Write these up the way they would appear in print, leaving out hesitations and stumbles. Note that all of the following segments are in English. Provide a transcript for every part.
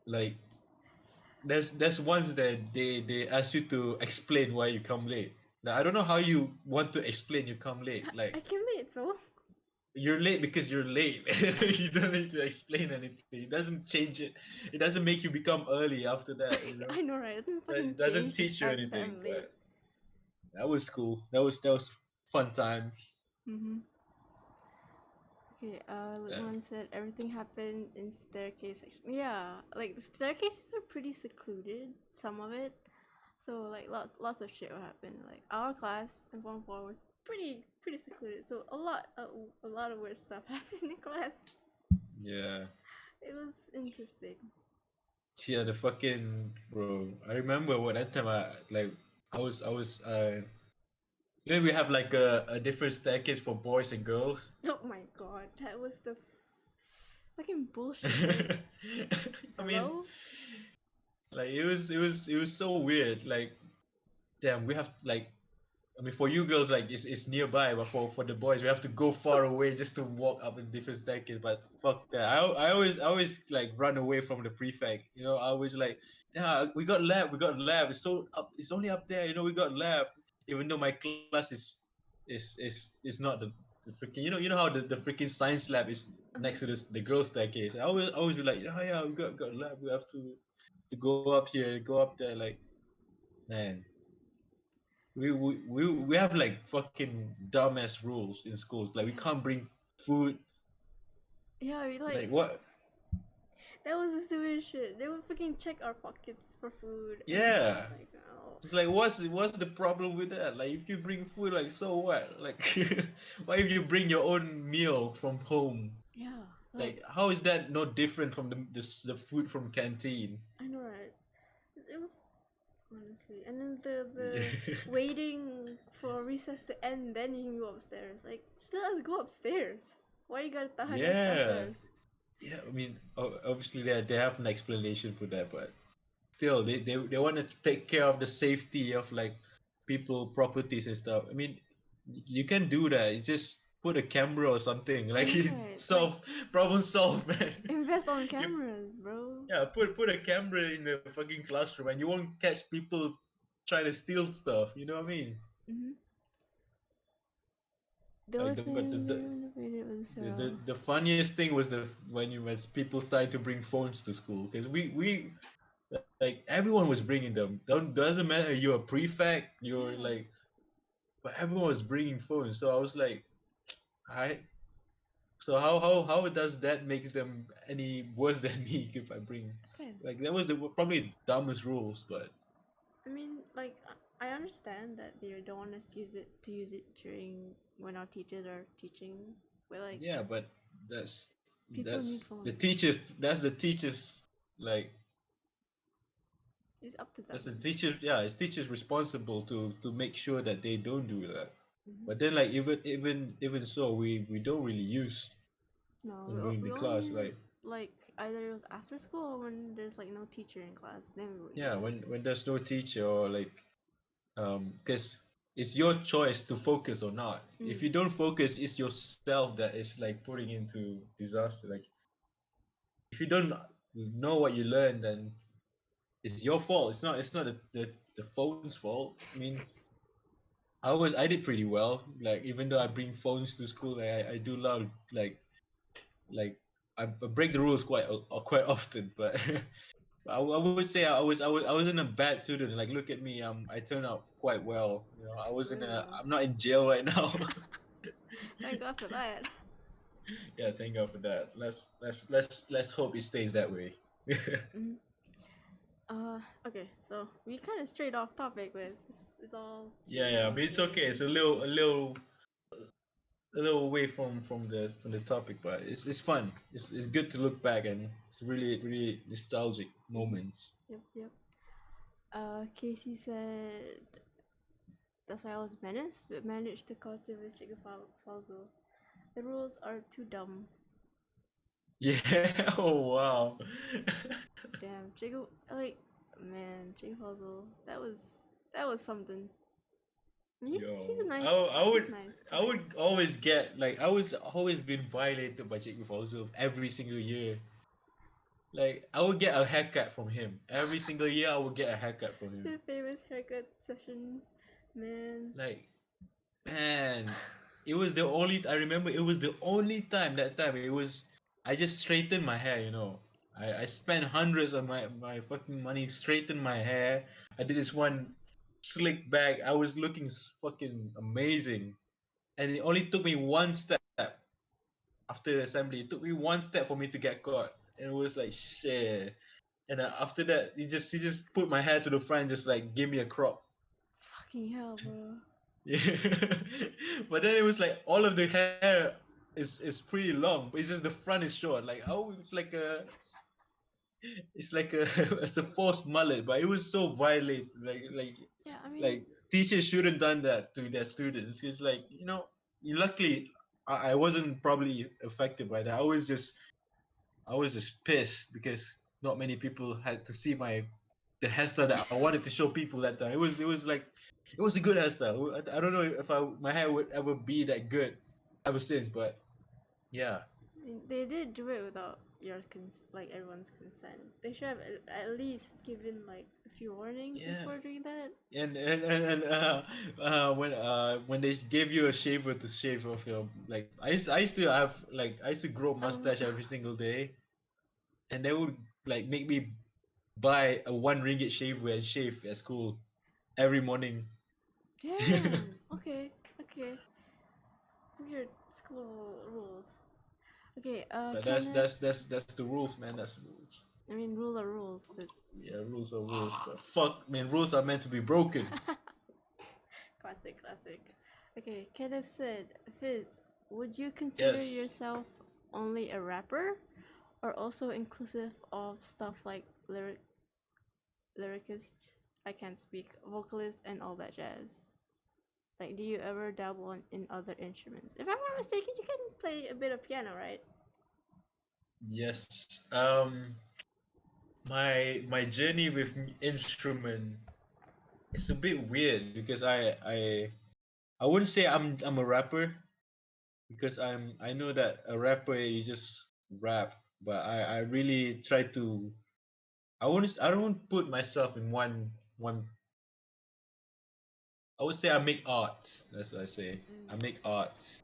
like there's ones that they ask you to explain why you come late. Now I don't know how you want to explain you come late. I Like can wait, so. you're late because you're late. You don't need to explain anything. It doesn't change it. It doesn't make you become early after that. You know, I know, right? It doesn't it fucking doesn't change the teach you fact that anything. I'm late. But that was cool. That was fun times. Mm-hmm. Okay, Yeah. Lukman said everything happened in staircase section. Yeah, like the staircases were pretty secluded, some of it. So like lots of shit would happen. Like our class in Form 4 was pretty secluded. So a lot of weird stuff happened in class. Yeah. It was interesting. Yeah, the fucking bro. I remember when that time I was then we have like a different staircase for boys and girls. Oh my god, that was the fucking bullshit. Like, I mean, hello? like it was so weird. Like, damn, we have like I mean for you girls like it's nearby, but for the boys we have to go far away just to walk up a different staircase. But fuck that. I always like run away from the prefect. You know, I always like, yeah, we got lab. It's only up there, you know, we got lab. Even though my class is not the freaking you know how the freaking science lab is next to this the girls staircase. I always be like, yeah, we got lab, we have to go up here, go up there, like, man, we have like fucking dumbass rules in schools. Like we Yeah. can't bring food. Yeah, we, Like like what? that was the stupid shit. They would fucking check our pockets for food, and I was Yeah. like, no. It's like what's the problem with that? Like if you bring food, like so what? Like why if you bring your own meal from home? Yeah, Like like how is that no different from the food from canteen? I know, right? It was honestly, and then the Yeah. waiting for recess to end, then you can go upstairs. Like, still has to go upstairs. Why you gotta tahan us Yeah. downstairs? Yeah, I mean, obviously they have an explanation for that, but still they want to take care of the safety of like people properties and stuff. I mean, you can do that. You just put a camera or something, I like know, right? Like, solve problem solved, man. invest on You cameras, bro. yeah, put a camera in the fucking classroom and you won't catch people trying to steal stuff, you know what I mean? Mm-hmm. The only Like but thing they renovated was the funniest thing was the when you was people started to bring phones to school, because we like everyone was bringing them. Doesn't matter, you're a prefect, you're yeah. like, but everyone was bringing phones. So I was like, I so how does that makes them any worse than me if I bring, Okay. like that was the probably dumbest rules, but I mean, like, I understand that they don't want us to use it during when our teachers are teaching, but yeah, like, but that's people need that's the phones. teachers that's the teachers like It's up to that's the them. teachers, yeah, it's teachers responsible to make sure that they don't do that. Mm-hmm. But then like even so we don't really use No, when we're in we the only class, use like it like either it was after school or when there's like no teacher in class. Then we would yeah, use it. when there's no teacher or like because it's your choice to focus or not. If Mm. you don't focus, it's yourself that is like putting into disaster. Like if you don't know what you learn, then it's your fault. It's not the phone's fault. I mean, I did pretty well. Like even though I bring phones to school, I do a lot of, like I break the rules quite often, but I would say I wasn't a bad student. Like look at me, I turned out quite well. You know, Well, I'm not in jail right now. thank God for that. Yeah, thank God for that. Let's hope it stays that way. Mm. Okay, so we kind of strayed off topic, but it's all Yeah, to yeah. I mean it's okay. It's continue. a little away from the topic, but it's fun. It's good to look back, and it's really nostalgic Mm-hmm. moments. Yep, yep. Casey said that's why I was menaced, but managed to cultivate Chicken Falzo. The rules are too dumb. Yeah. Oh wow. Damn, Chicken like man, Chicken Falzo. That was something. I mean, he's a Yo, I, nice I he's would nice, I but would always get like I was always been violated by Jake Before every single year. Like I would get a haircut from him every single year. I would get a haircut from him. The famous haircut sessions, man. Like man, it was the only. I remember it was the only time that time. It was. I just straightened my hair. You know, I spent hundreds of my fucking money straighten my hair. I did this one slick back. I was looking fucking amazing, and it only took me one step after the assembly. It took me one step for me to get caught, and it was like shit. And after that, he just put my hair to the front, just like give me a crop. Fucking hell, bro. Yeah. But then it was like all of the hair is pretty long, but it's just the front is short. Like oh, it's like a it's a forced mullet, but it was so violent. Yeah, I mean, Like teachers shouldn't done that to their students. It's like luckily I wasn't probably affected by that. I was just pissed because not many people had to see the hairstyle that I wanted to show people that time. It was like it was a good hairstyle. I don't know if my hair would ever be that good ever since, but yeah. I mean, they did do it without like everyone's consent. They should have at least given like a few warnings Yeah. before doing that. When they gave you a shaver to shave off your like I used to grow Um, mustache every single day, and they would like make me buy a 1 ringgit shaver and shave at school every morning. damn. Okay. Okay. Weird school rules. Okay. But that's Kenneth. that's that's that's the rules, man. That's the rules. I mean, rules are rules, but Yeah, rules are rules. But fuck, man, rules are meant to be broken. classic, classic. Okay. Kenneth said, Fizz, would you consider Yes. yourself only a rapper, or also inclusive of stuff like lyricist? I can't speak, vocalist, and all that jazz. Like, do you ever dabble in other instruments? If I'm not mistaken, you can play a bit of piano, right? Yes. My journey with instrument it's a bit weird because I wouldn't say I'm a rapper because I know that a rapper you just rap, but I really try to I don't put myself in one. I would say I make arts. That's what I say. I make arts.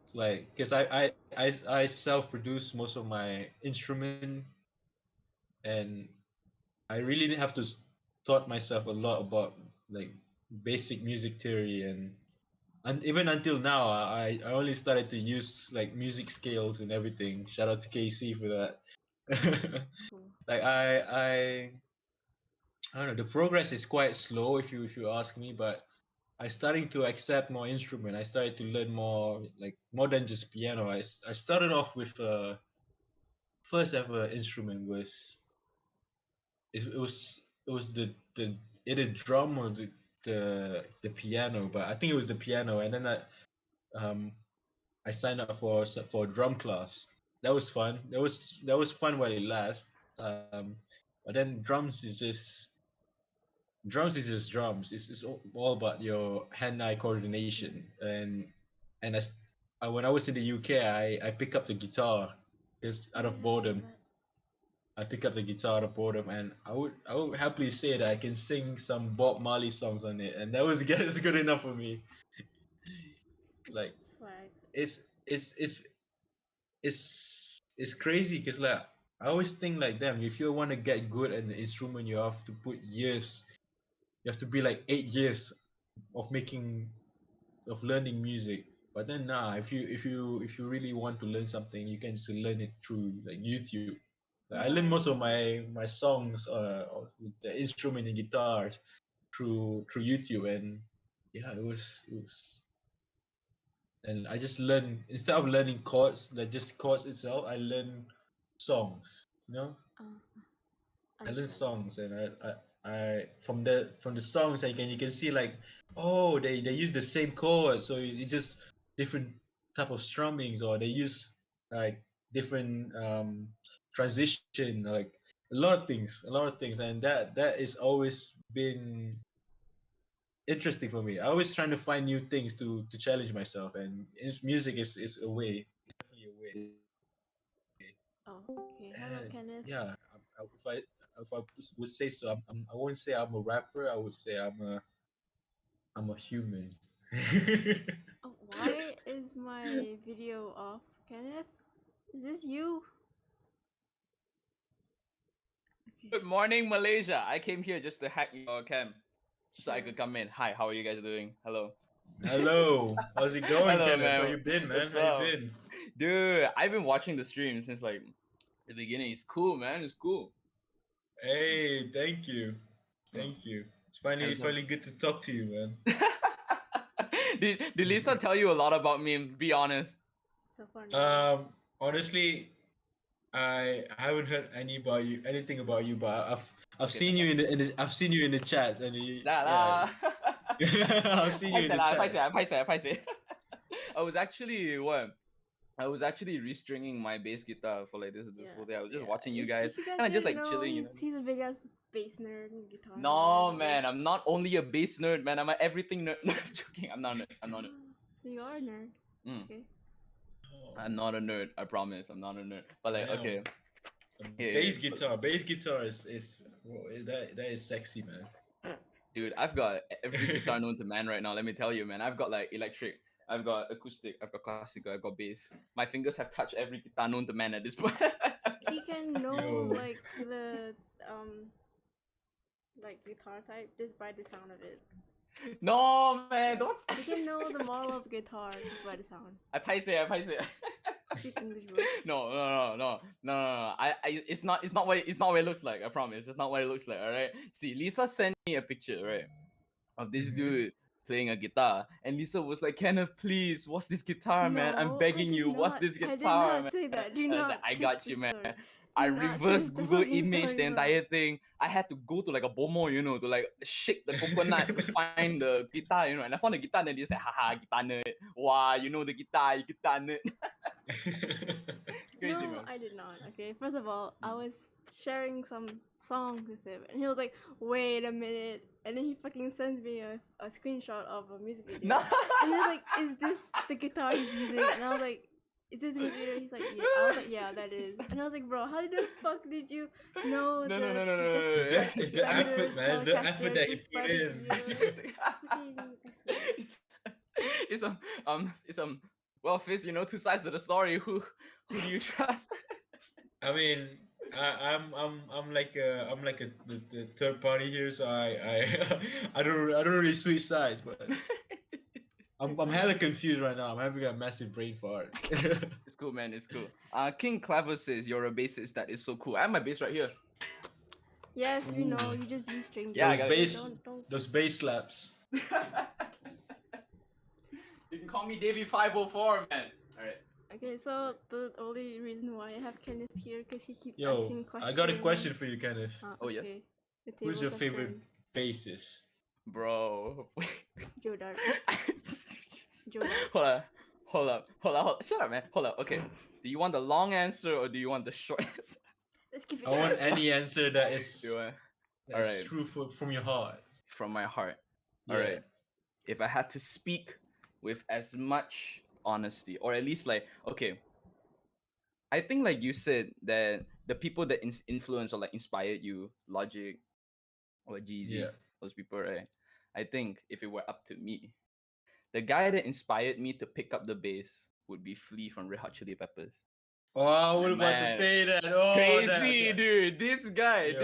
It's like because I self-produce most of my instrument, and I really have to taught myself a lot about like basic music theory and even until now I only started to use like music scales and everything. Shout out to KC for that. Cool. Like I don't know, the progress is quite slow if you ask me, but I starting to accept more instrument. I started to learn more than just piano. I started off with first ever instrument was it was the either drum or the piano, but I think it was the piano. And then um I signed up for a drum class. That was fun. That was fun while it lasts. But then drums is just drums. It's all about your hand-eye coordination. And when I was in the UK, I pick up the guitar just Oh out of yeah, I saw boredom. that. I pick up the guitar out of boredom, and I would happily say that I can sing some Bob Marley songs on it, and that was that's good enough for me. Like Swag. it's it's it's it's crazy because like I always think like them. If you want to get good at an instrument, you have to put years. You have to be like 8 years of making of learning music. But then nah, if you really want to learn something, you can just learn it through like YouTube. Like, I learned Yeah, most of YouTube. my songs with the instrument and guitar through YouTube, and yeah, it was and I just learned instead of learning chords, like just chords itself, I learn songs. Uh, I learn understand. songs, and I from the songs you can see like oh they use the same chord, so it's just different type of strummings, or they use like different transition, like a lot of things, and that is always been interesting for me. I always trying to find new things to challenge myself, and music is a way, definitely a way. Oh, okay. Hello, And Kenneth. yeah, if I would say so, I wouldn't say I'm a rapper. I would say I'm a human. Oh, why is my video off, Kenneth? Is this you? Okay, Good morning, Malaysia. I came here just to hack your cam so I sure. could come in. Hi, how are you guys doing? Hello. Hello, how's it going, Hello, Kenneth? How man. you been, man? What's How you up? been? Dude, I've been watching the stream since like the beginning. It's cool, man. It's cool. Hey, thank you, Mm. thank you. It's finally How's finally good to talk to you, man. did Lisa tell you a lot about me? Be honest. So far, no. Honestly, I haven't heard anything about you, but I've Okay, seen tak you apa. I've seen you in the chats, and Dah yeah, lah. I've seen you in the chats. Paiseh. I was actually what? I was actually restringing my bass guitar for like this Yeah, whole day. I was just yeah. watching you If, guys, if you guys kind of just didn't like know, chilling, you he's know. he's a big ass bass nerd and guitar No, nerd. man, I'm Yes. not only a bass nerd, man. I'm an everything nerd. No, I'm joking. I'm not a nerd. I'm not a nerd. So you are a nerd. Mm, Okay. Oh, I'm not a nerd. I promise. I'm not a nerd. But like, damn. okay. Yeah, Bass guitar is well, that is sexy, man. dude, I've got every guitar known to man right now. Let me tell you, man. I've got like electric, I've got acoustic, I've got classical, I've got bass. My fingers have touched every guitar known to man at this point. He can know Yo, like the like guitar type just by the sound of it. No, man, don't. He can know the model of guitar just by the sound. I paise it. Speak English, bro. No. It's not what it looks like. I promise. It's not what it looks like. All right. See, Lisa sent me a picture, right, of this Mhm. dude playing a guitar, and Lisa was like, "Kenneth, please, what's this guitar, man? I'm No, I begging did you, what's not. this I did guitar, not man?" say that. Do And I was like, not "I twist got the you, man." story. I Do not reverse twist the Google fucking image story, the bro. entire thing. I had to go to like a bomo, to like shake the coconut to find the guitar, and I found the guitar, and then they said, haha, guitar nerd. Wow, you know the guitar, you guitar nerd. It's crazy, No, man. I did not. Okay, first of all, I Mm. was sharing some songs with him, and he was like, "Wait a minute," and then he fucking sends me a screenshot of a music video, No. and he's like, "Is this the guitar he's using?" And I was like, "Is this the music video?" He's like, "Yeah." I was like, "Yeah, that is." And I was like, "Bro, how the fuck did you know No, no, the no, no, no, it's a no, no. It's the effort, Fender man. It's the effort Telecaster that you just put by the in. video?" Fucking, I swear. it's, it's well, Fizz, two sides of the story. Who do you trust? I mean, I'm like the third party here, so I I don't really switch sides, but I'm Listen, hella confused right now. I'm having a massive brain fart. It's cool, man. It's cool. King Clever says you're a bassist. That is so cool. I have my bass right here. yes, we Ooh, know you just restringed Yeah, I it. those got it. Okay, bass don't. those bass slaps. You can call me Davey 504, man. All right. Okay, so the only reason why I have Kenneth here because he keeps Yo, asking I got a questions. question for you, Kenneth. Oh, yes? Okay. The Who's tables your have favorite turned. bassist? Bro. Joe Dart. Joe Dart. Hold up. Shut up, man. Hold up. Okay. Do you want the long answer or do you want the short answer? Let's give it. I want any answer that Do is you want... that All is right. true from your heart. From my heart. All Yeah. right. If I had to speak with as much honesty, or at least like, okay, I think like you said that the people that influence or like inspired you, Logic or Yeah. Jeezy, those people, right? I think if it were up to me, the guy that inspired me to pick up the bass would be Flea from Red Hot Chili Peppers. Oh, I was about to Man, say that. Oh, that crazy okay. dude. This guy, Yo,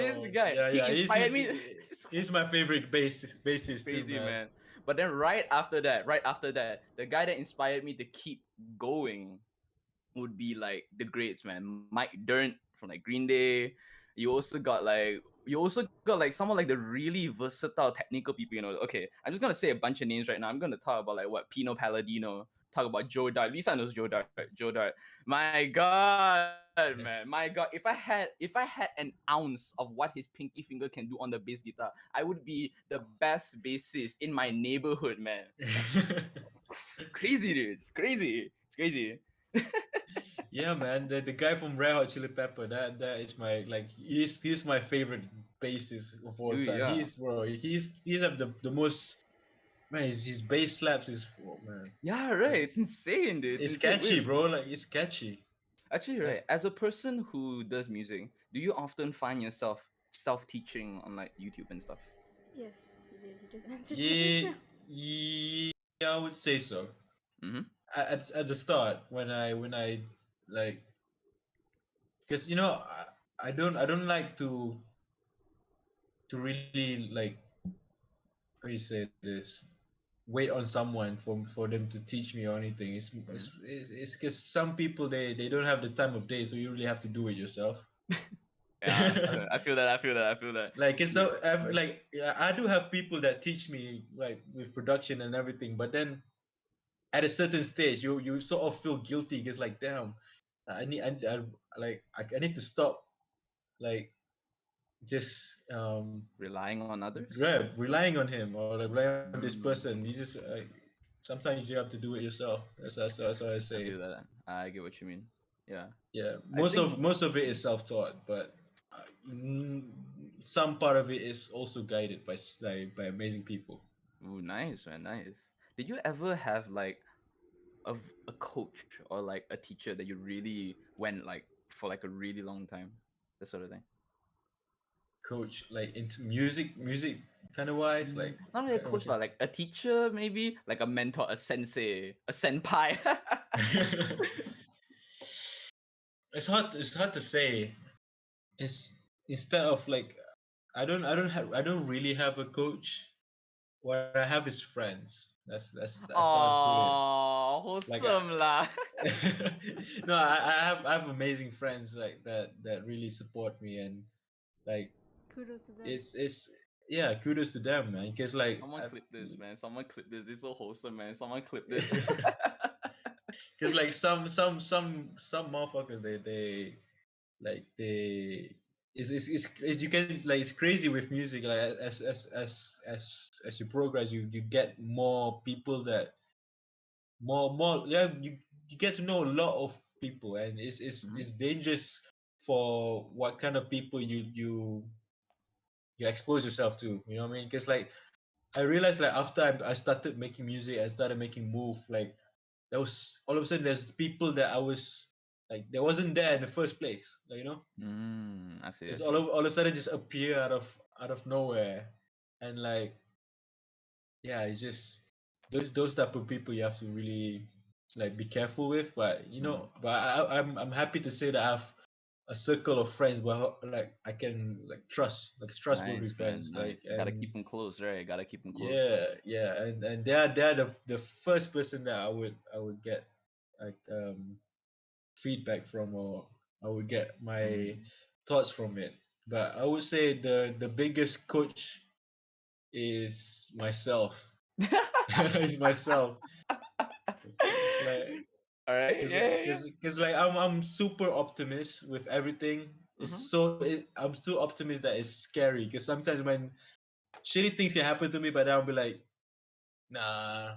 he yeah. inspired me. He's my favorite bassist too, Crazy, man. man. But then right after that, the guy that inspired me to keep going would be like the greats, man. Mike Dirnt from like Green Day. You also got like someone like the really versatile technical people. Okay, I'm just gonna say a bunch of names right now. I'm gonna talk about like what Pino Palladino. Talk about Joe Dart. Lisa knows Joe Dart. Joe Dart. My God, man. My God. If I had an ounce of what his pinky finger can do on the bass guitar, I would be the best bassist in my neighborhood, man. Crazy, dude. It's crazy. It's crazy. Yeah, man. The guy from Red Hot Chili Pepper. That is my like. He's my favorite bassist of all Dude, time. yeah. He's have the most man. His bass slaps is oh, man. Yeah, right. Like It's insane, dude. It's it's insane. catchy, Wait, bro. Like it's catchy. Actually, right. That's As a person who does music, do you often find yourself self-teaching on like YouTube and stuff? Yes, you did. You just answered that just yeah, now. yeah, I would say so. Mm-hmm. At the start when I like, because I don't like to really like, how you say this, wait on someone for them to teach me or anything. Mm-hmm. It's because some people they don't have the time of day, so you really have to do it yourself. Yeah, I feel that. I feel that. I feel that. Like it's Yeah. so like, yeah, I do have people that teach me like with production and everything, but then at a certain stage you sort of feel guilty because like, damn, I need to stop like just Relying on others. relying on him or like relying on this person. You just sometimes you have to do it yourself. That's what I I say. feel that. I get what you mean. Yeah. Yeah, I think. most of it is self-taught, but uh, mm, some part of it is also guided by by amazing people. Ooh, nice, man. Nice. Did you ever have like a coach or like a teacher that you really went like for like a really long time? That sort of thing. Coach like into music kind of wise, like Not really a coach, okay. like a teacher, maybe like a mentor, a sensei, a senpai. It's hard to say. It's instead of like, I don't really have a coach. What I have is friends. That's how I put it. Oh, Like wholesome lah. no, I have amazing friends like that really support me, and like Kudos to them. it's yeah, kudos to them, man, because like Someone clip this, man. Someone clip this. This is so wholesome, man. Someone clip this. because like some motherfuckers they like they is you can like, it's crazy with music, like as you progress, you get more people that more yeah, you get to know a lot of people, and Mhm. it's dangerous for what kind of people you expose yourself to, you know what I mean? Because like I realized like after I started making music, I started making move, like there was all of a sudden there's people that I was like there wasn't there in the first place, like, I see. I just see. all of a sudden just appear out of nowhere, and like, yeah, it's just those type of people you have to really like be careful with. But Mhm. but I'm happy to say that I have a circle of friends, but like I can like trust, like trustworthy Nice, man. friends, Nice. like, Gotta and keep them close, right? Gotta keep them close. yeah, and they're the first person that I would get like feedback from, or I would get my Mm. thoughts from it. But I would say the biggest coach is myself. Is myself. Like, All right. Yeah. Yeah. cause like I'm super optimist with everything. Mm-hmm. I'm still optimist that it's scary. Cause sometimes when shitty things can happen to me, but I'll be like, nah.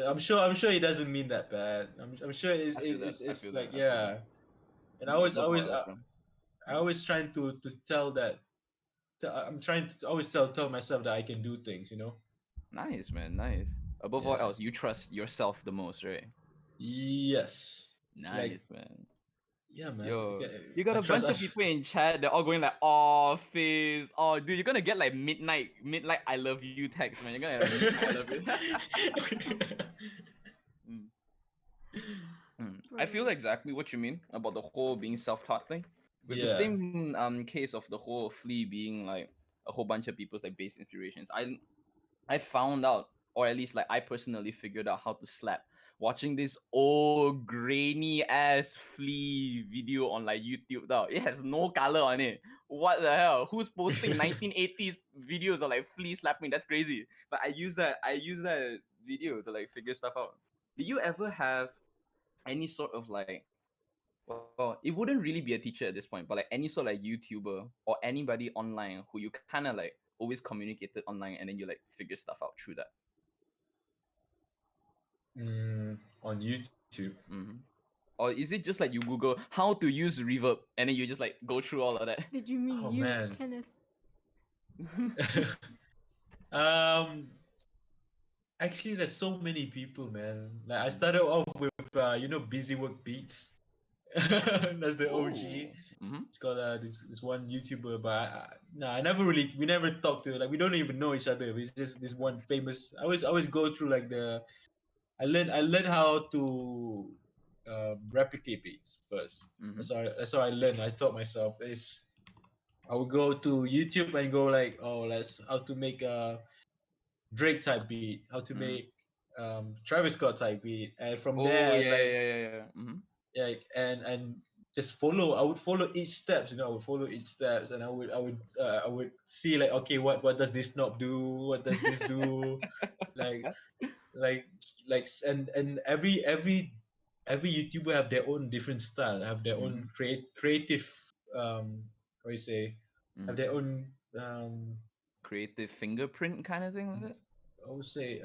I'm sure it doesn't mean that bad. I'm sure I feel that. I it's feel that. like, I feel that. yeah. And Above all else, bro. I always trying to tell that I'm trying to always tell myself that I can do things. Nice, man. Nice. Above all Yeah. else, you trust yourself the most, right? Yes. Like, Nice, man. yeah, man. Yo, Okay, you got I a trust. bunch of people in chat. They're all going like, "Oh, Fizz. Oh, dude, you're gonna get like midnight. I love you text, man. You're gonna get like midnight. I love you." Mm. I feel Brilliant. exactly what you mean about the whole being self-taught thing. With the Yeah. same case of the whole flea being like a whole bunch of people's like base inspirations. I found out, or at least like I personally figured out how to slap watching this old grainy ass flea video on like YouTube. Now it has no color on it. What the hell? Who's posting 1980s videos of like flea slapping? That's crazy. But I use that video to like figure stuff out. Did you ever have any sort of like, well, it wouldn't really be a teacher at this point, but like any sort of like YouTuber or anybody online who you kind of like always communicated online and then you like figure stuff out through that? On YouTube. Hmm. Or is it just like you Google how to use reverb and then you just like go through all of that? Did you mean Oh you, man. Kenneth? um. Actually, there's so many people, man. Like I Mm. started off with Busy Work Beats, That's the OG. Oh. Mm-hmm. It's called this one YouTuber, but no, I never really we never talked to, like we don't even know each other. It's just this one famous. I always go through like the I learned how to replicate beats first. Mm-hmm. That's how I learned. I taught myself is I would go to YouTube and go like, oh, let's how to make a Drake type beat, how to Mm-hmm. make Travis Scott type beat, and from Oh there, yeah, like yeah, yeah, yeah. Mm-hmm. yeah, and just follow. I would follow each steps, I would follow each steps, and I would see like, okay, what does this knob do? What does this do? Like like and every YouTuber have their own different style, have their own Mm-hmm. creative what do you say, have Mm-hmm. their own Creative fingerprint kind of thing like that. I would say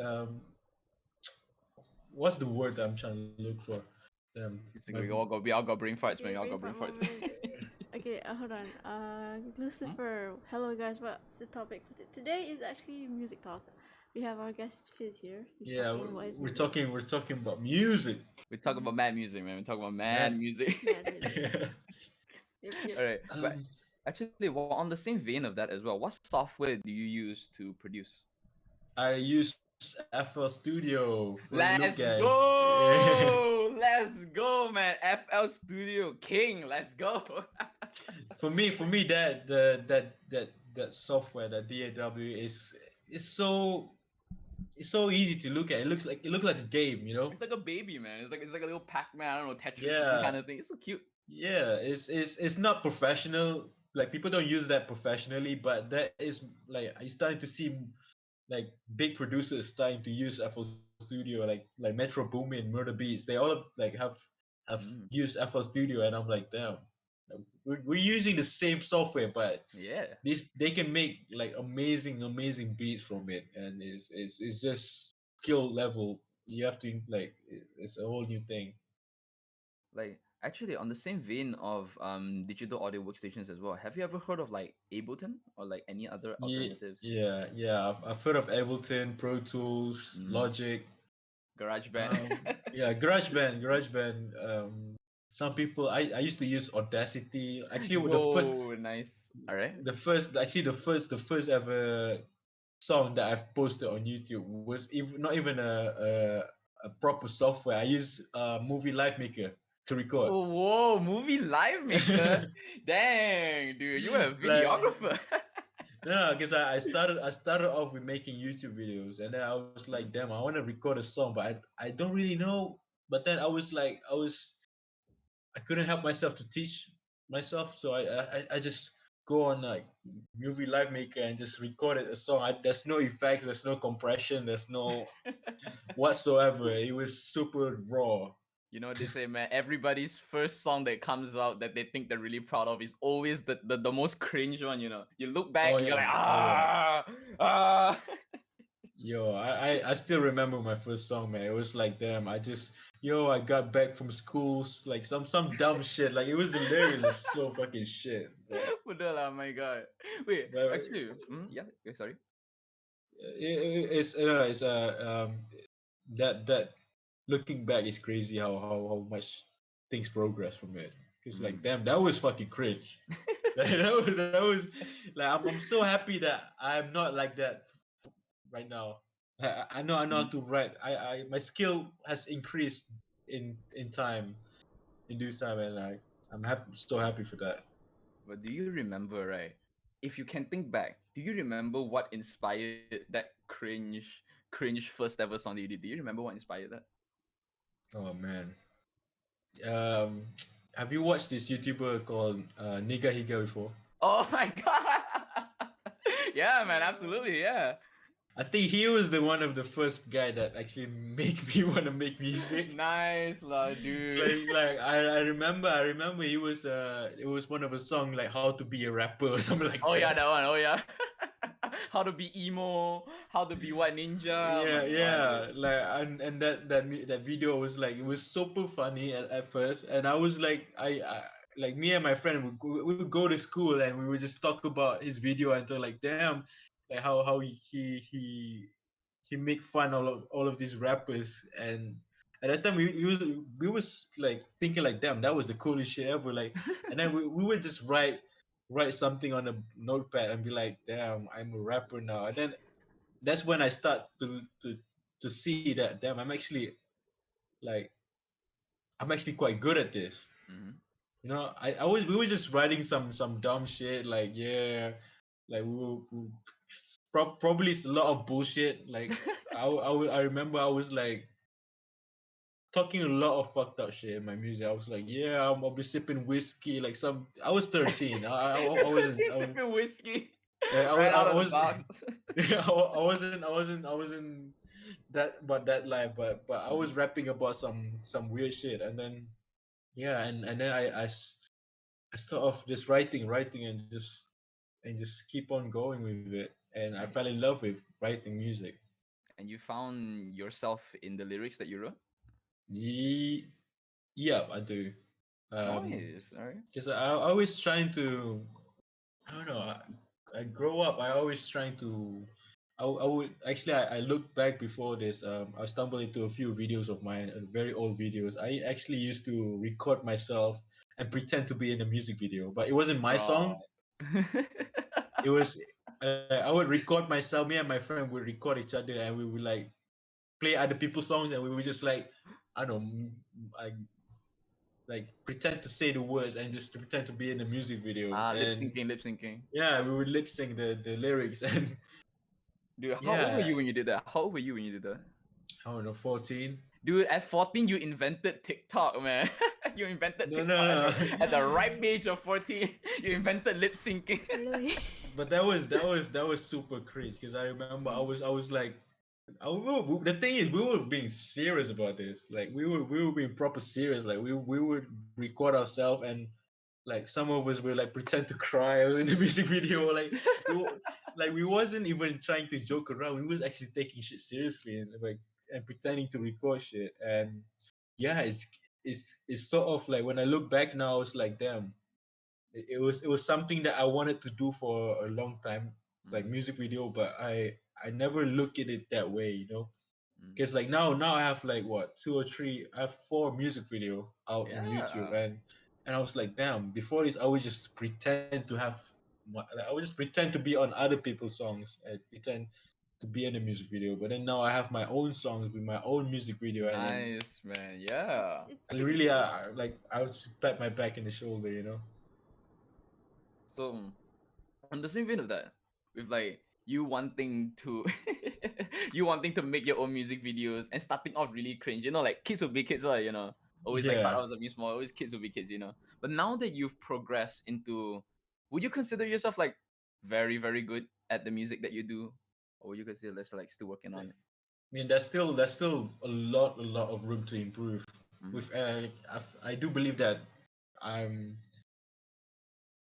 what's the word that I'm trying to look for? It's My like we all got brain farts, man. Okay, We all brain got brain fart farts. moment. Okay, hold on. Hmm? Lucifer. Hello, guys. What's the topic for today? Is actually music talk. We have our guest Fizz here. He's Yeah, talking about his we're music. talking about music, We talk about mad music, man. We talk about mad man. music. Mad music. Yep, yep. All right, but um, actually, well, on the same vein of that as well, what software do you use to produce? I use FL Studio for the look Let's guy. go! Let's go, man. FL Studio King. Let's go. For me, that software, that DAW is so easy to look at. It looks like a game, you know. It's like a baby, man. It's like a little Pac-Man, I don't know, Tetris looking Yeah, kind of thing. It's so cute. yeah. It's not professional. Like people don't use that professionally, but that is like you starting to see like big producers starting to use FL Studio, like Metro Boomin, Murder Beats. They all have Mm, used FL Studio, and I'm like, damn, we're using the same software, but yeah. they can make like amazing beats from it, and it's just skill level. You have to like it's a whole new thing. Like actually, on the same vein of digital audio workstations as well. Have you ever heard of like Ableton or like any other Yeah, alternatives? yeah. I've heard of Ableton, Pro Tools, Mm, Logic. GarageBand. Yeah, GarageBand. Some people I used to use Audacity. Actually, the first Whoa, nice. All right. the first actually the first ever song that I've posted on YouTube was even not even a proper software. I use Movie Live Maker to record. Oh, whoa, movie live maker. Dang, dude, you were a Like videographer. no, because I started off with making YouTube videos, and then I was like, Mm, damn, I want to record a song, but I don't really know. But then I was like, I couldn't help myself to teach myself, so I just go on like Movie Live Maker and just recorded a song. There's no effects, there's no compression, there's no whatsoever. It was super raw. You know what they say, man? Everybody's first song that comes out that they think they're really proud of is always the most cringe one, you know. You look back Oh and you're yeah, like, oh yeah. ah. Yo, I still remember my first song, man. It was like, damn, I got back from school, like some dumb shit. Like it was hilarious. It's so fucking shit. Betul lah, my god. Wait, But actually, yeah, sorry. it's that looking back is crazy how much things progress from it. It's like, Mm. damn, that was fucking cringe. Like, that was like I'm so happy that I'm not like that right now. I know how Mm. to write. My skill has increased in time, in due time, and I'm happy, so happy for that. But do you remember, right? If you can think back, do you remember what inspired that cringe first ever song that you did? Do you remember what inspired that? Oh man, um, have you watched this YouTuber called Niga Higa before? Oh my god! Yeah, man, No. absolutely, yeah. I think he was the one of the first guy that actually make me want to make music. Nice lah, dude. Like I remember he was it was one of a song like how to be a rapper or something like Oh yeah, that. that one. Oh yeah. How to be emo, how to be white ninja. Oh Yeah, my god, dude. yeah, like and that video was like it was super funny at first, and I was like I like me and my friend we would go to school and we would just talk about his video until like damn, like how he make fun of all of these rappers, at that time we was like thinking like, damn, that was the coolest shit ever. Like, and then we would just write something on a notepad and be like, damn, I'm a rapper now. And then that's when I start to see that, damn, like I'm actually quite good at this. Mm-hmm. You know, we were just writing some dumb shit like, yeah, like probably it's a lot of bullshit. Like I remember I was like talking a lot of fucked up shit in my music. I was like, yeah, I'll be sipping whiskey. Like some, I was 13. I wasn't. You're sipping whiskey I, right I out of the was. box. Yeah, I wasn't that live, but I was Mhm. rapping about some weird shit, and then yeah, and then I start off just writing, and just keep on going with it, and I fell Nice. in love with writing music. And you found yourself in the lyrics that you wrote? Ye, yeah, I do. Nice. All right. Because I always trying to, I don't know. I grow up. I always trying to. I would actually. I look back before this. I stumbled into a few videos of mine, very old videos. I actually used to record myself and pretend to be in a music video, but it wasn't my Bro. songs. It was. I would record myself. Me and my friend would record each other, and we would like play other people's songs, and we would just like, I don't know, like pretend to say the words and just to pretend to be in a music video. Lip And syncing, lip syncing. yeah, we would lip sync the lyrics. And Dude, how old were yeah, you when you did that? How old were you when you did that? I don't know, 14. Dude, at 14, you invented TikTok, man. You invented No, TikTok no, at the no. ripe age of 14. You invented lip syncing. Really? But that was super cringe because I remember I was like, the thing is we were being serious about this. Like we were being proper serious. Like we would record ourselves, and like some of us will like pretend to cry in the music video. Like we wasn't even trying to joke around. We was actually taking shit seriously, and like and pretending to record shit. And yeah, it's sort of like when I look back now, it's like, damn, it was something that I wanted to do for a long time. It's like Mhm, music video, but I never look at it that way, you know. mhm. Because like now I have like what, two or three, I have four music video out on YouTube. Yeah, And I was like, damn, before this I would just pretend to have like, I would just pretend to be on other people's songs and pretend to be in a music video. But then now I have my own songs with my own music video, and nice, man. it's Yeah. it's and pretty really cool. like I would pat my back in the shoulder, you know. So, on the same vein of that, with like you wanting to you wanting to make your own music videos and starting off really cringe, like kids will be kids, always like start Yeah. out as a small, always kids will be kids. But now that you've progressed into, would you consider yourself like very, very good at the music that you do? Or would you consider yourself like still working on it? I mean, there's still a lot of room to improve. Mm-hmm. With I do believe that I'm.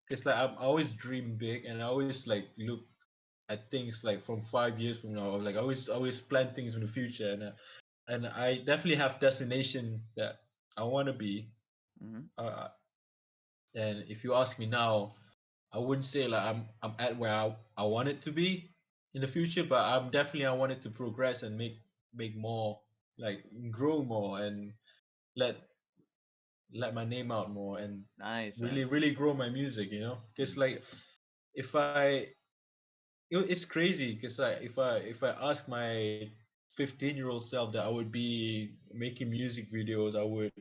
It's like I always dream big, and I always like look at things like from 5 years from now. Like I always plan things in the future, and I definitely have destination that I want to be. Mm-hmm. Uh, and if you ask me now, I wouldn't say like I'm at where I want it to be in the future, but I'm definitely I want it to progress and make more, like grow more, and let let my name out more, and Nice, really man. really grow my music. You know, because Mm. like if it's crazy because if I ask my 15-year-old self that I would be making music videos, I would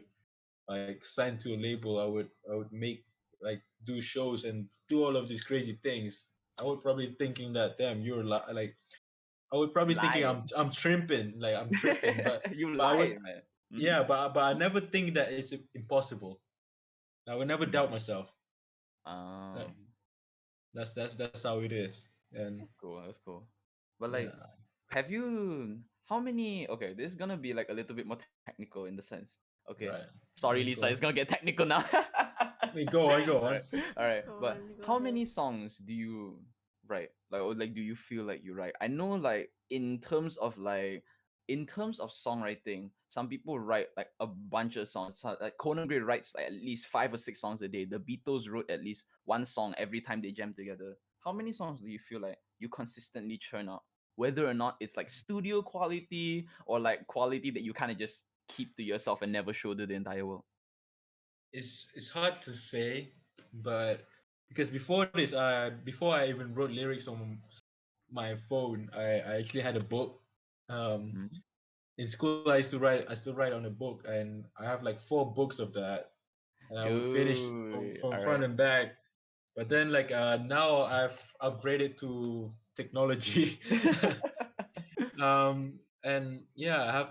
like sign to a label, I would make like do shows and do all of these crazy things. I would probably thinking that, damn, like I would You probably thinking lie. I'm tripping, like I'm tripping, You but I would, lie, man. Mm-hmm. yeah, but I never think that it's impossible. I would never doubt Mm. myself. Like, that's how it is. And That's cool. That's cool. But like, yeah, have you? How many? Okay, this is gonna be like a little bit more technical in the sense. Okay, right. sorry, Lisa, Go it's on. gonna get technical now. Wait, go on, go All on. right, all right. Go But on, go how ahead. many songs do you write? Like, or like, do you feel like you write? I know, like, in terms of songwriting, some people write like a bunch of songs. So, like Conan Gray writes like at least 5 or 6 songs a day. The Beatles wrote at least one song every time they jam together. How many songs do you feel like you consistently churn out? Whether or not it's like studio quality or like quality that you kind of just keep to yourself and never show to the entire world? It's hard to say, but because before this, before I even wrote lyrics on my phone, I actually had a book. Um, Mm. in school, I still write on a book, and I have like 4 books of that, and I would finish Ooh, from all front right. and back. But then like now I've upgraded to technology. And yeah,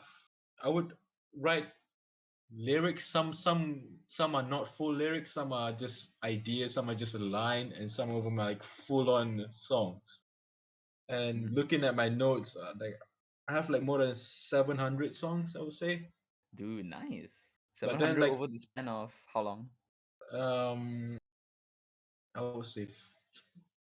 I would write lyrics. Some are not full lyrics, some are just ideas, some are just a line, and some of them are like full on songs. And Mhm. looking at my notes, like I have like more than 700 songs, I would say. Dude, nice. But then 700 like over the span of how long? um I would say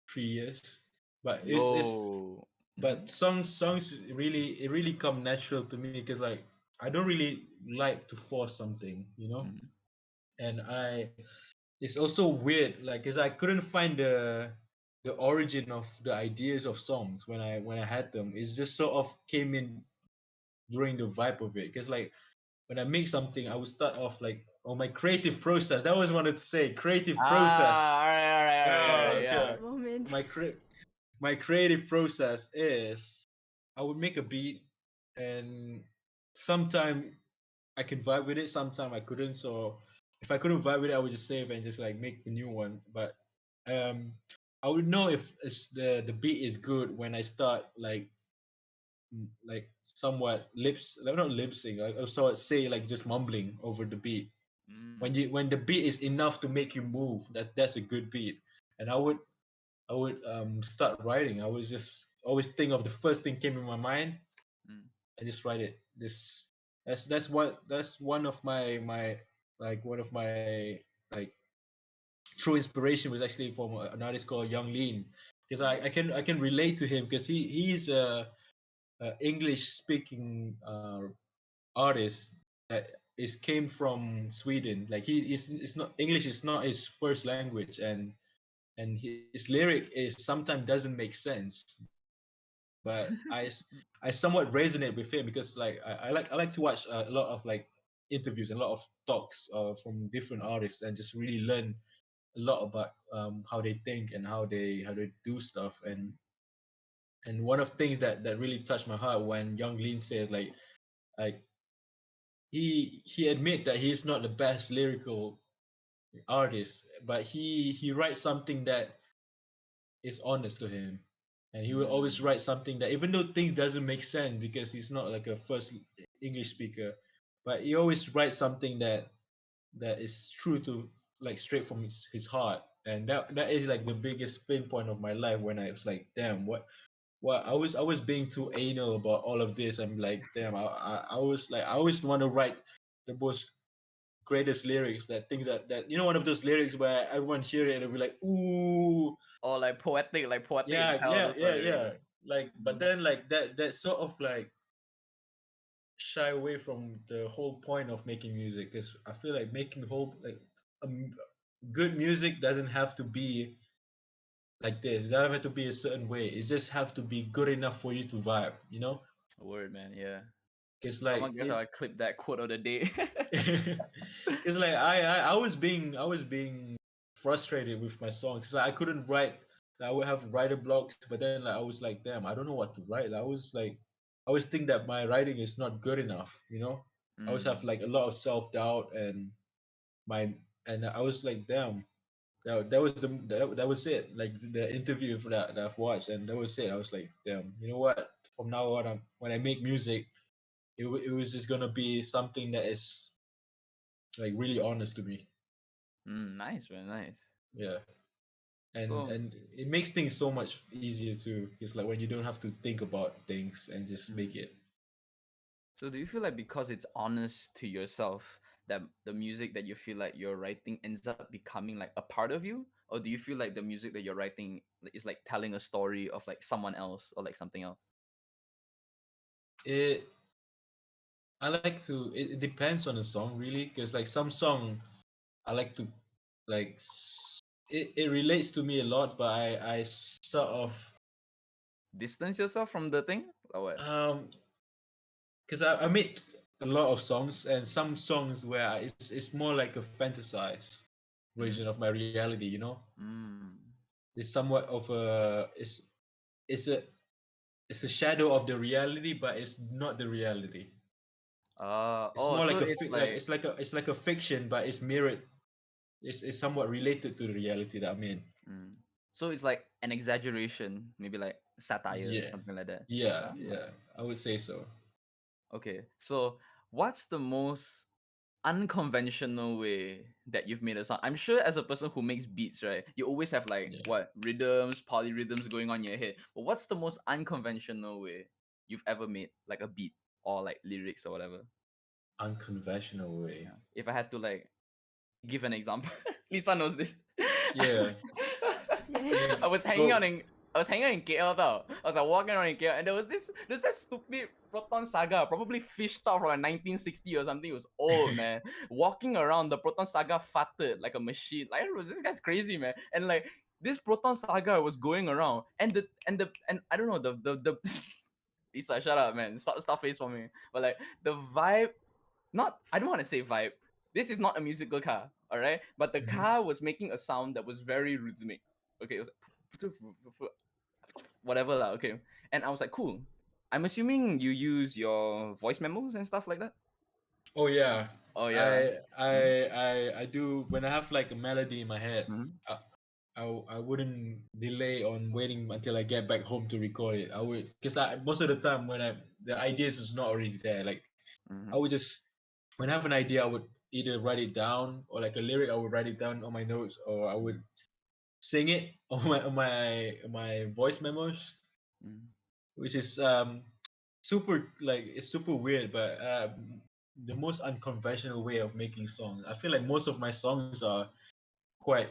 3 years. But it's Whoa. but songs really, it really come natural to me, because like I don't really like to force something, you know. Mm-hmm. And I it's also weird, like, because I couldn't find the origin of the ideas of songs when I had them. It's just sort of came in during the vibe of it. Because like when I make something, I would start off like, oh, my creative process. That was what I wanted to say, creative process. Ah, all right, all right, all right, all Oh, right, yeah. okay. that moment. My my creative process is I would make a beat, and sometime I can vibe with it, sometime I couldn't. So if I couldn't vibe with it, I would just save and just like make a new one. But um I would know if the beat is good when I start like like somewhat lips, like not lip sync, I sort of say like just mumbling over the beat. Mm, When the beat is enough to make you move, that's a good beat. And I would start writing. I was just always think of the first thing came in my mind. mm, I just write it. This that's one of my like one of my like true inspiration was actually from an artist called Young Lean, because mm. I can relate to him, because he's a English speaking artist that is came from Sweden. Like he is, it's not English is not his first language, and his lyric is sometimes doesn't make sense, but I somewhat resonate with him, because like I like to watch a lot of like interviews and a lot of talks from different artists, and just really learn a lot about how they think and how they do stuff. And one of the things that really touched my heart when Young Lean says like he admit that he's not the best lyrical artist, but he writes something that is honest to him, and he will always Mm. write something that, even though things doesn't make sense because he's not like a first English speaker, but he always writes something that is true to, like, straight from his heart. And that is like the biggest pain point of my life, when I was like, damn, what I was being too anal about all of this. I'm like, damn, I was like, I always want to write the most greatest lyrics, that things that one of those lyrics where everyone hear it and they'll be like, ooh, Or like poetic as yeah, hell. yeah, Those yeah, sort of yeah. lyrics. Like, but Mm. then like that sort of like shy away from the whole point of making music, because I feel like making whole like um, good music doesn't have to be like this. It doesn't have to be a certain way. It just have to be good enough for you to vibe, you know? Word, man. Yeah. Because Oh my like gosh, it, I clipped that quote of the day. because like I was being frustrated with my songs, because I couldn't write. I would have writer blocks, but then like I was like, damn, I don't know what to write. I was like, I always think that my writing is not good enough, you know. I always have Mm. like a lot of self doubt, my and I was like, damn, that was that was it. Like the interview for that I've watched, and that was it. I was like, damn, you know what? From now on, when I make music, it was just gonna be something that is like really honest to me. Nice, man. Nice. Yeah, So, and it makes things so much easier too. It's like when you don't have to think about things and just make mm. it. So do you feel like because it's honest to yourself that the music that you feel like you're writing ends up becoming like a part of you? Or do you feel like the music that you're writing is like telling a story of like someone else or like something else? It I like to. It depends on the song really, because like some song I like to like it relates to me a lot, but I sort of Distance yourself from the thing? Or what? um because I made a lot of songs, and some songs where it's more like a fantasized version of my reality. You know, Mm. it's somewhat of a it's a it's a shadow of the reality, but it's not the reality. It's Oh, more so like it's like it's like a fiction, but it's mirrored. It's somewhat related to the reality that I'm in. mm. So it's like an exaggeration, maybe like satire, Yeah, something like that. yeah, Ah. yeah. I would say so. Okay, so what's the most unconventional way that you've made a song? I'm sure as a person who makes beats, right, you always have like Yeah, what rhythms, polyrhythms going on in your head. But what's the most unconventional way you've ever made like a beat or like lyrics or whatever? unconventional way. Yeah. If I had to like give an example, Lisa knows this. Yeah, Yes. I it's was hanging out go. in I was hanging out in KL tau. I was like walking around in KL and there's that stupid Proton Saga, probably fish out from like 1960 or something. It was old, man. Walking around, the Proton Saga farted like a machine. Like this guy's crazy, man. And like this Proton Saga was going around and I don't know the Lisa, shut up, man. Stop face for me. But like the vibe, not I don't want to say vibe. This is not a musical car, all right? But the Mhm. car was making a sound that was very rhythmic. Okay, it was whatever lah. Okay, and I was like, cool. I'm assuming you use your voice memos and stuff like that. Oh yeah, Oh yeah. Mm-hmm. I do when I have like a melody in my head. Mm-hmm. I, I wouldn't delay on waiting until I get back home to record it. I would, because I most of the time when the ideas is not already there. Like Mm-hmm. I would just when I have an idea, I would either write it down or like a lyric. I would write it down on my notes, or I would sing it on my voice memos, Mm-hmm. which is super like it's super weird, but the most unconventional way of making songs. I feel like most of my songs are quite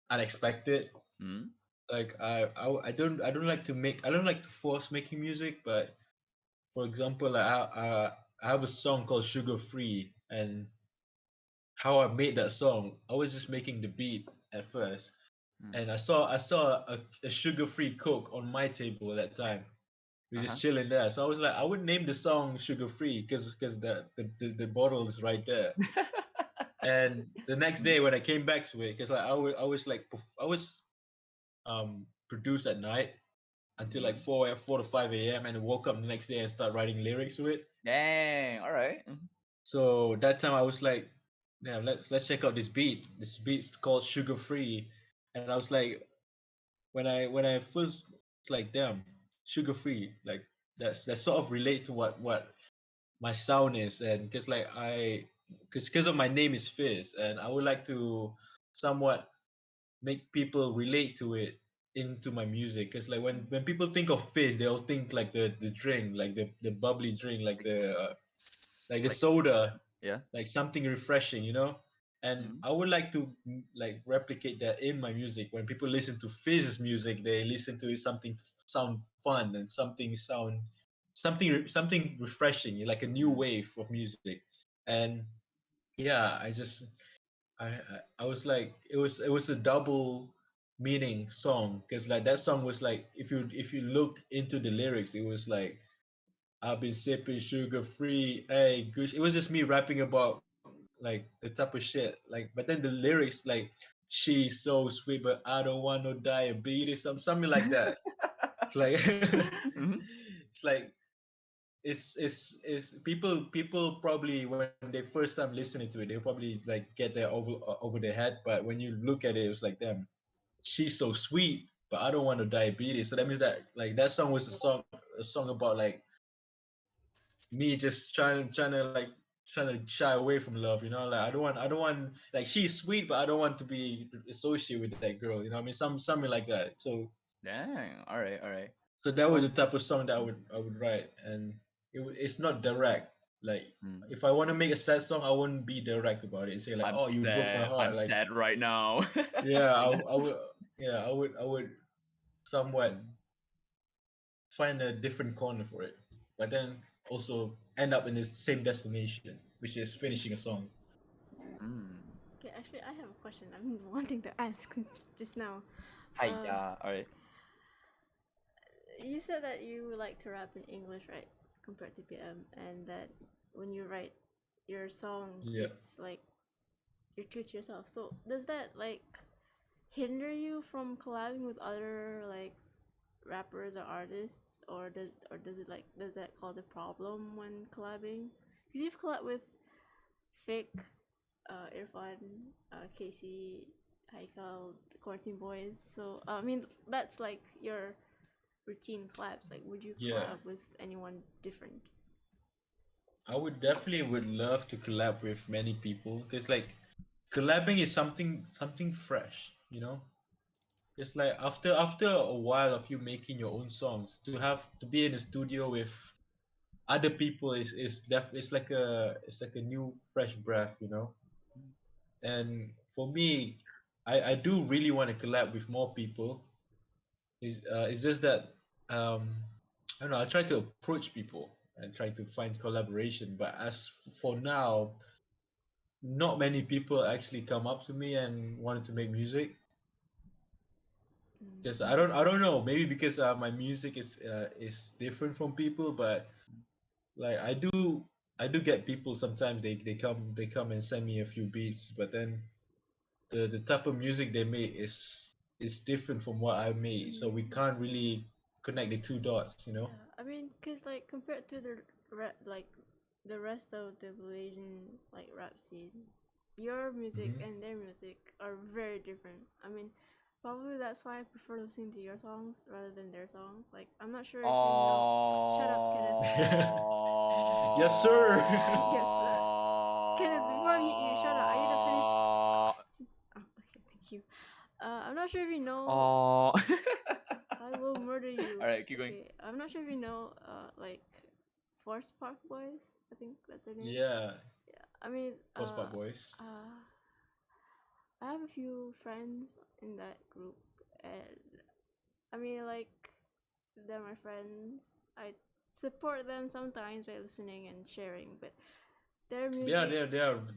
unexpected. Mm-hmm. Like I don't like to make I don't like to force making music, but for example, like I have a song called Sugar Free, and how I made that song, I was just making the beat at first, and I saw a sugar free Coke on my table at that time. We were Uh-huh. just chilling there, so I was like, I would name the song Sugar Free because the bottle is right there. And the next day when I came back to it, because I was like I was produced at night until like Mm-hmm. 4 to 5 a.m. and I woke up the next day and start writing lyrics to it. Dang. All right. So that time I was like, yeah, let's check out this beat. This beat's called Sugar Free, and I was like, when I first it's like damn, sugar free, like that sort of relate to what my sound is, and because like because of my name is Fizz, and I would like to somewhat make people relate to it into my music, because like when people think of Fizz, they'll think like the drink, like the bubbly drink, Like, like the like soda, yeah. like something refreshing, you know. And Mm-hmm. I would like to like replicate that in my music. When people listen to Fizz's music, they listen to it something sound fun and something refreshing, like a new wave of music. And yeah, I was like it was a double meaning song, because like that song was like if you look into the lyrics, it was like I've been sipping sugar free, hey, Gush. It was just me rapping about like the type of shit. Like, but then the lyrics like she's so sweet, but I don't want no diabetes, something like that. It's like Mm-hmm. it's like it's people probably when they first time listening to it, they probably like get their over their head. But when you look at it, it was like damn, she's so sweet, but I don't want no diabetes. So that means that like that song was a song about like me just trying to like trying to shy away from love, you know. Like I don't want like she's sweet, but I don't want to be associated with that girl, you know what I mean, something like that. Dang. All right. All right. So that was the Um. type of song that I would write, and it's not direct. Like mm. if I want to make a sad song, I wouldn't be direct about it, say like, I'm oh, you broke my sad. I'm heart. Like sad right now. yeah, I would, yeah, I would somewhat Mm, find a different corner for it, but then also end up in the same destination, which is finishing a song. mm. Okay, actually, I have a question I've been wanting to ask just now. Uh, Hiya. All right. you said that you like to rap in English, right? Compared to PM, and that when you write your songs, Yeah. it's like you're true to yourself. So does that like hinder you from collabing with other like rappers or artists, or does it like does that cause a problem when collabing? Because you've collabed with Fake, Irfan, Casey, Haikal, the Quarantine Boys. So I mean that's like your routine collabs. Like, would you Yeah. collab with anyone different? I would definitely would love to collab with many people because like collabing is something fresh, you know. It's like after a while of you making your own songs, to be in the studio with other people it's like a new fresh breath, you know. And for me, I do really want to collab with more people. It's just that I don't know. I try to approach people and try to find collaboration, but for now, not many people actually come up to me and wanted to make music. Mm. Because I don't know. Maybe because my music is different from people, but like I do get people sometimes they come and send me a few beats, but then the type of music they make is different from what I made, so we Mm. can't really connect the two dots, you know. Yeah, I mean, cause like compared to like the rest of the Malaysian like rap scene, your music Hmm. and their music are very different. I mean, probably that's why I prefer listening to your songs rather than their songs. Like, I'm not sure if you know. Shut up, Kenneth. Yes, sir. Yes, sir. Kenneth, before you shut up, are you gonna finish the question? Oh, okay, thank you. I'm not sure if you know. Oh. I will murder you. All right, keep going. Okay, I'm not sure if you know, like, Force Park Boys. I think that's their name. Yeah, Yeah, I mean, Postpop Boys. I have a few friends in that group, and I mean, like, they're my friends. I support them sometimes by listening and sharing, but their music,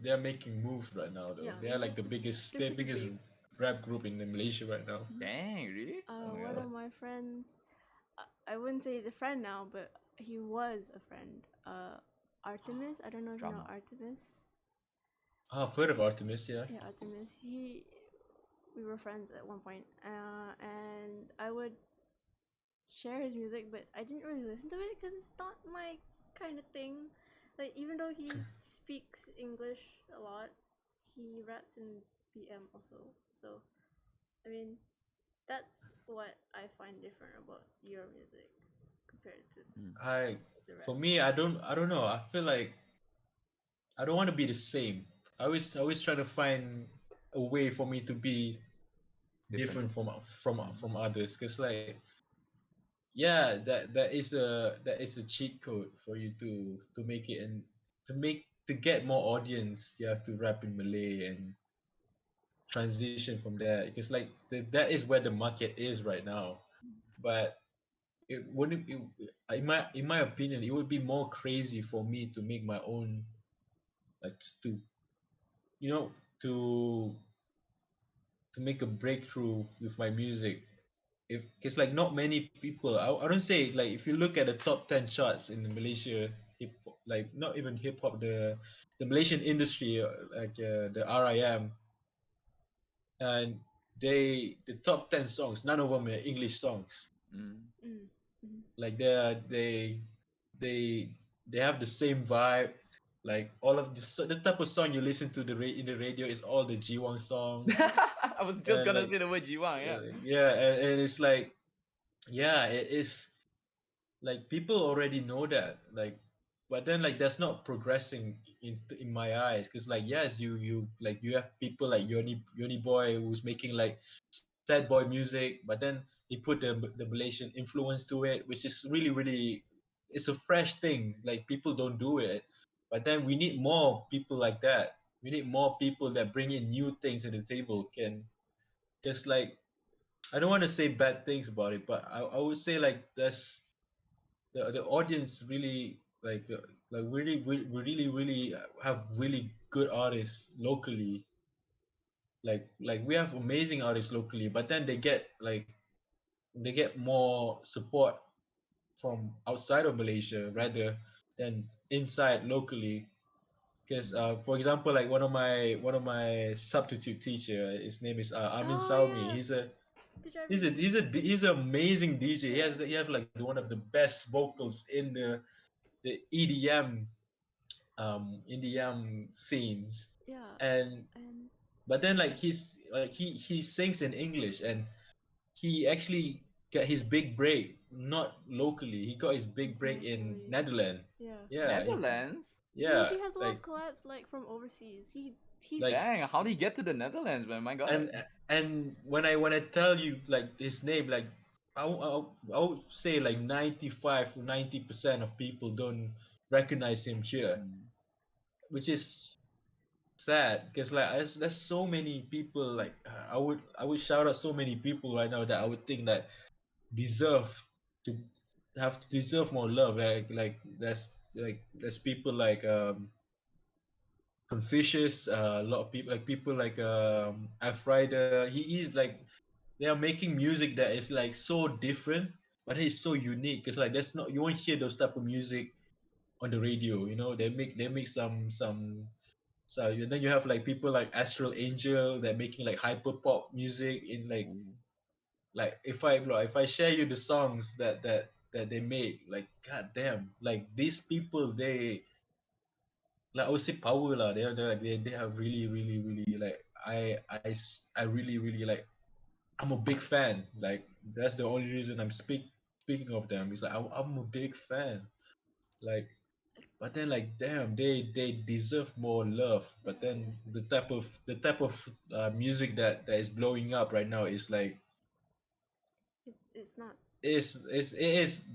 They are making moves right now though. yeah, They are like they're the pretty biggest big. rap group in Malaysia right now. Mhm. Dang, really? Oh my One god. of my friends, I wouldn't say he's a friend now, but he was a friend. Artemis. I don't know if you know Drama. Artemis. Ah, I've heard of Artemis, yeah. Yeah, Artemis. We were friends at one point, and I would share his music, but I didn't really listen to it because it's not my kind of thing. Like, even though he speaks English a lot, he raps in BM also. So I mean, that's what I find different about your music compared to Mm. I the For rest. me, I don't know. I feel like I don't want to be the same. I always try to find a way for me to be Different. different Mm. from others. Cause like yeah, that is a cheat code for you to make it and to get more audience. You have to rap in Malay and transition from there. Because like that is where the market is right now. But it wouldn't it, in my opinion, it would be more crazy for me to make my own like to you know to to make a breakthrough with my music if because like not many people I don't say like if you look at the top 10 charts in Malaysia hip like not even hip hop the Malaysian industry the RIM and the top 10 songs none of them are English songs Mm. Mm. Mm. like they they have the same vibe like all of the type of song you listen to in the radio is all the Jiwang song I was just and gonna like say the word Jiwang, yeah. yeah and it's like yeah it is like people already know that like but then like that's not progressing in my eyes because like yes like you have people like Yoni Boy who's making like sad boy music but then he put the Malaysian influence to it which is really it's a fresh thing like people don't do it but then we need more people like that we need more people that bring in new things to the table can just like I don't want to say bad things about it but I would say like that's the audience really like really have really good artists locally like we have amazing artists locally but then they get more support from outside of Malaysia rather than inside locally. Because for example, like one of my substitute teacher, his name is Amin Oh Salmi. yeah, the He's a Japanese. he's a he's an amazing DJ. Yeah, He has like one of the best vocals in the EDM scenes, yeah, and and but then like he sings in English, and he actually got his big break not locally. He got his big break in internationally. Netherlands. Yeah, Yeah, Netherlands? yeah, he has a lot of collabs like from overseas. He's like Dang, how did he get to the Netherlands, man? My God. and and when I tell you like his name, like I would say like 95 to 90% of people don't recognize him here, Mm. which is sad because like there's so many people like I would shout out so many people right now that I would think that deserve to have to deserve more love. There's people like Confucius, a lot of people, like people like Afrida. He is like they are making music that is like so different, but it's so unique. It's like that's not, you won't hear those type of music on the radio. They make some. So and then you have like people like Astral Angel that making like hyper pop music in Ooh. like if I share you the songs that they make, like god damn, like these people, they like I would say power lah. They're like they have really like I really like, I'm a big fan. Like that's the only reason I'm speaking of them. It's like I'm a big fan. Like, but then like damn, they deserve more love. But yeah, then the type of music that is blowing up right now is like it's not. is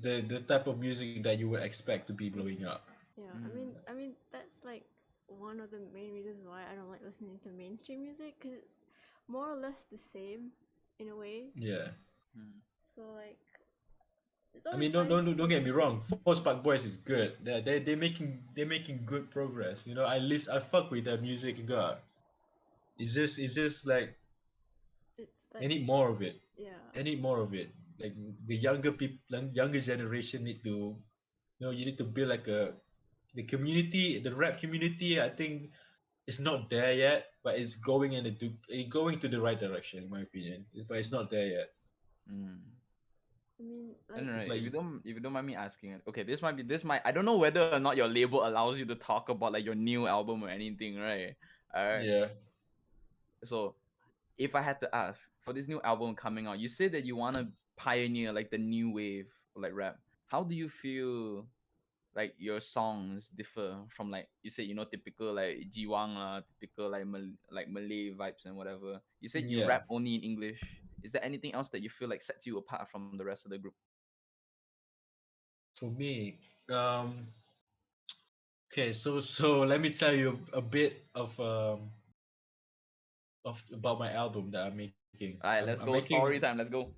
the type of music that you would expect to be blowing up. Yeah, Mm. I mean that's like one of the main reasons why I don't like listening to mainstream music because it's more or less the same in a way. Yeah. Mm. So like it's I always mean, don't don't nice to don't get listen me to wrong. Force Park Boys is good. They're making good progress. I fuck with their music. God, it's just like it's I like need more of it. yeah, I need more of it. Like the younger people, younger generation need to, you need to build like the community, the rap community. I think it's not there yet, but it's going to the right direction, in my opinion. But it's not there yet. Mm. I mean And like It's right, like if you don't mind me asking, okay, this might I don't know whether or not your label allows you to talk about like your new album or anything, right? Alright. yeah. So if I had to ask for this new album coming out, you said that you wanna pioneer like the new wave of like rap. How do you feel like your songs differ from like you said, typical like Jiwang typical like like Malay vibes and whatever. You said you Yeah. rap only in English. Is there anything else that you feel like sets you apart from the rest of the group? For me, um, okay, so let me tell you a bit of about my album that I'm making. All right, let's go. Story time. Let's go.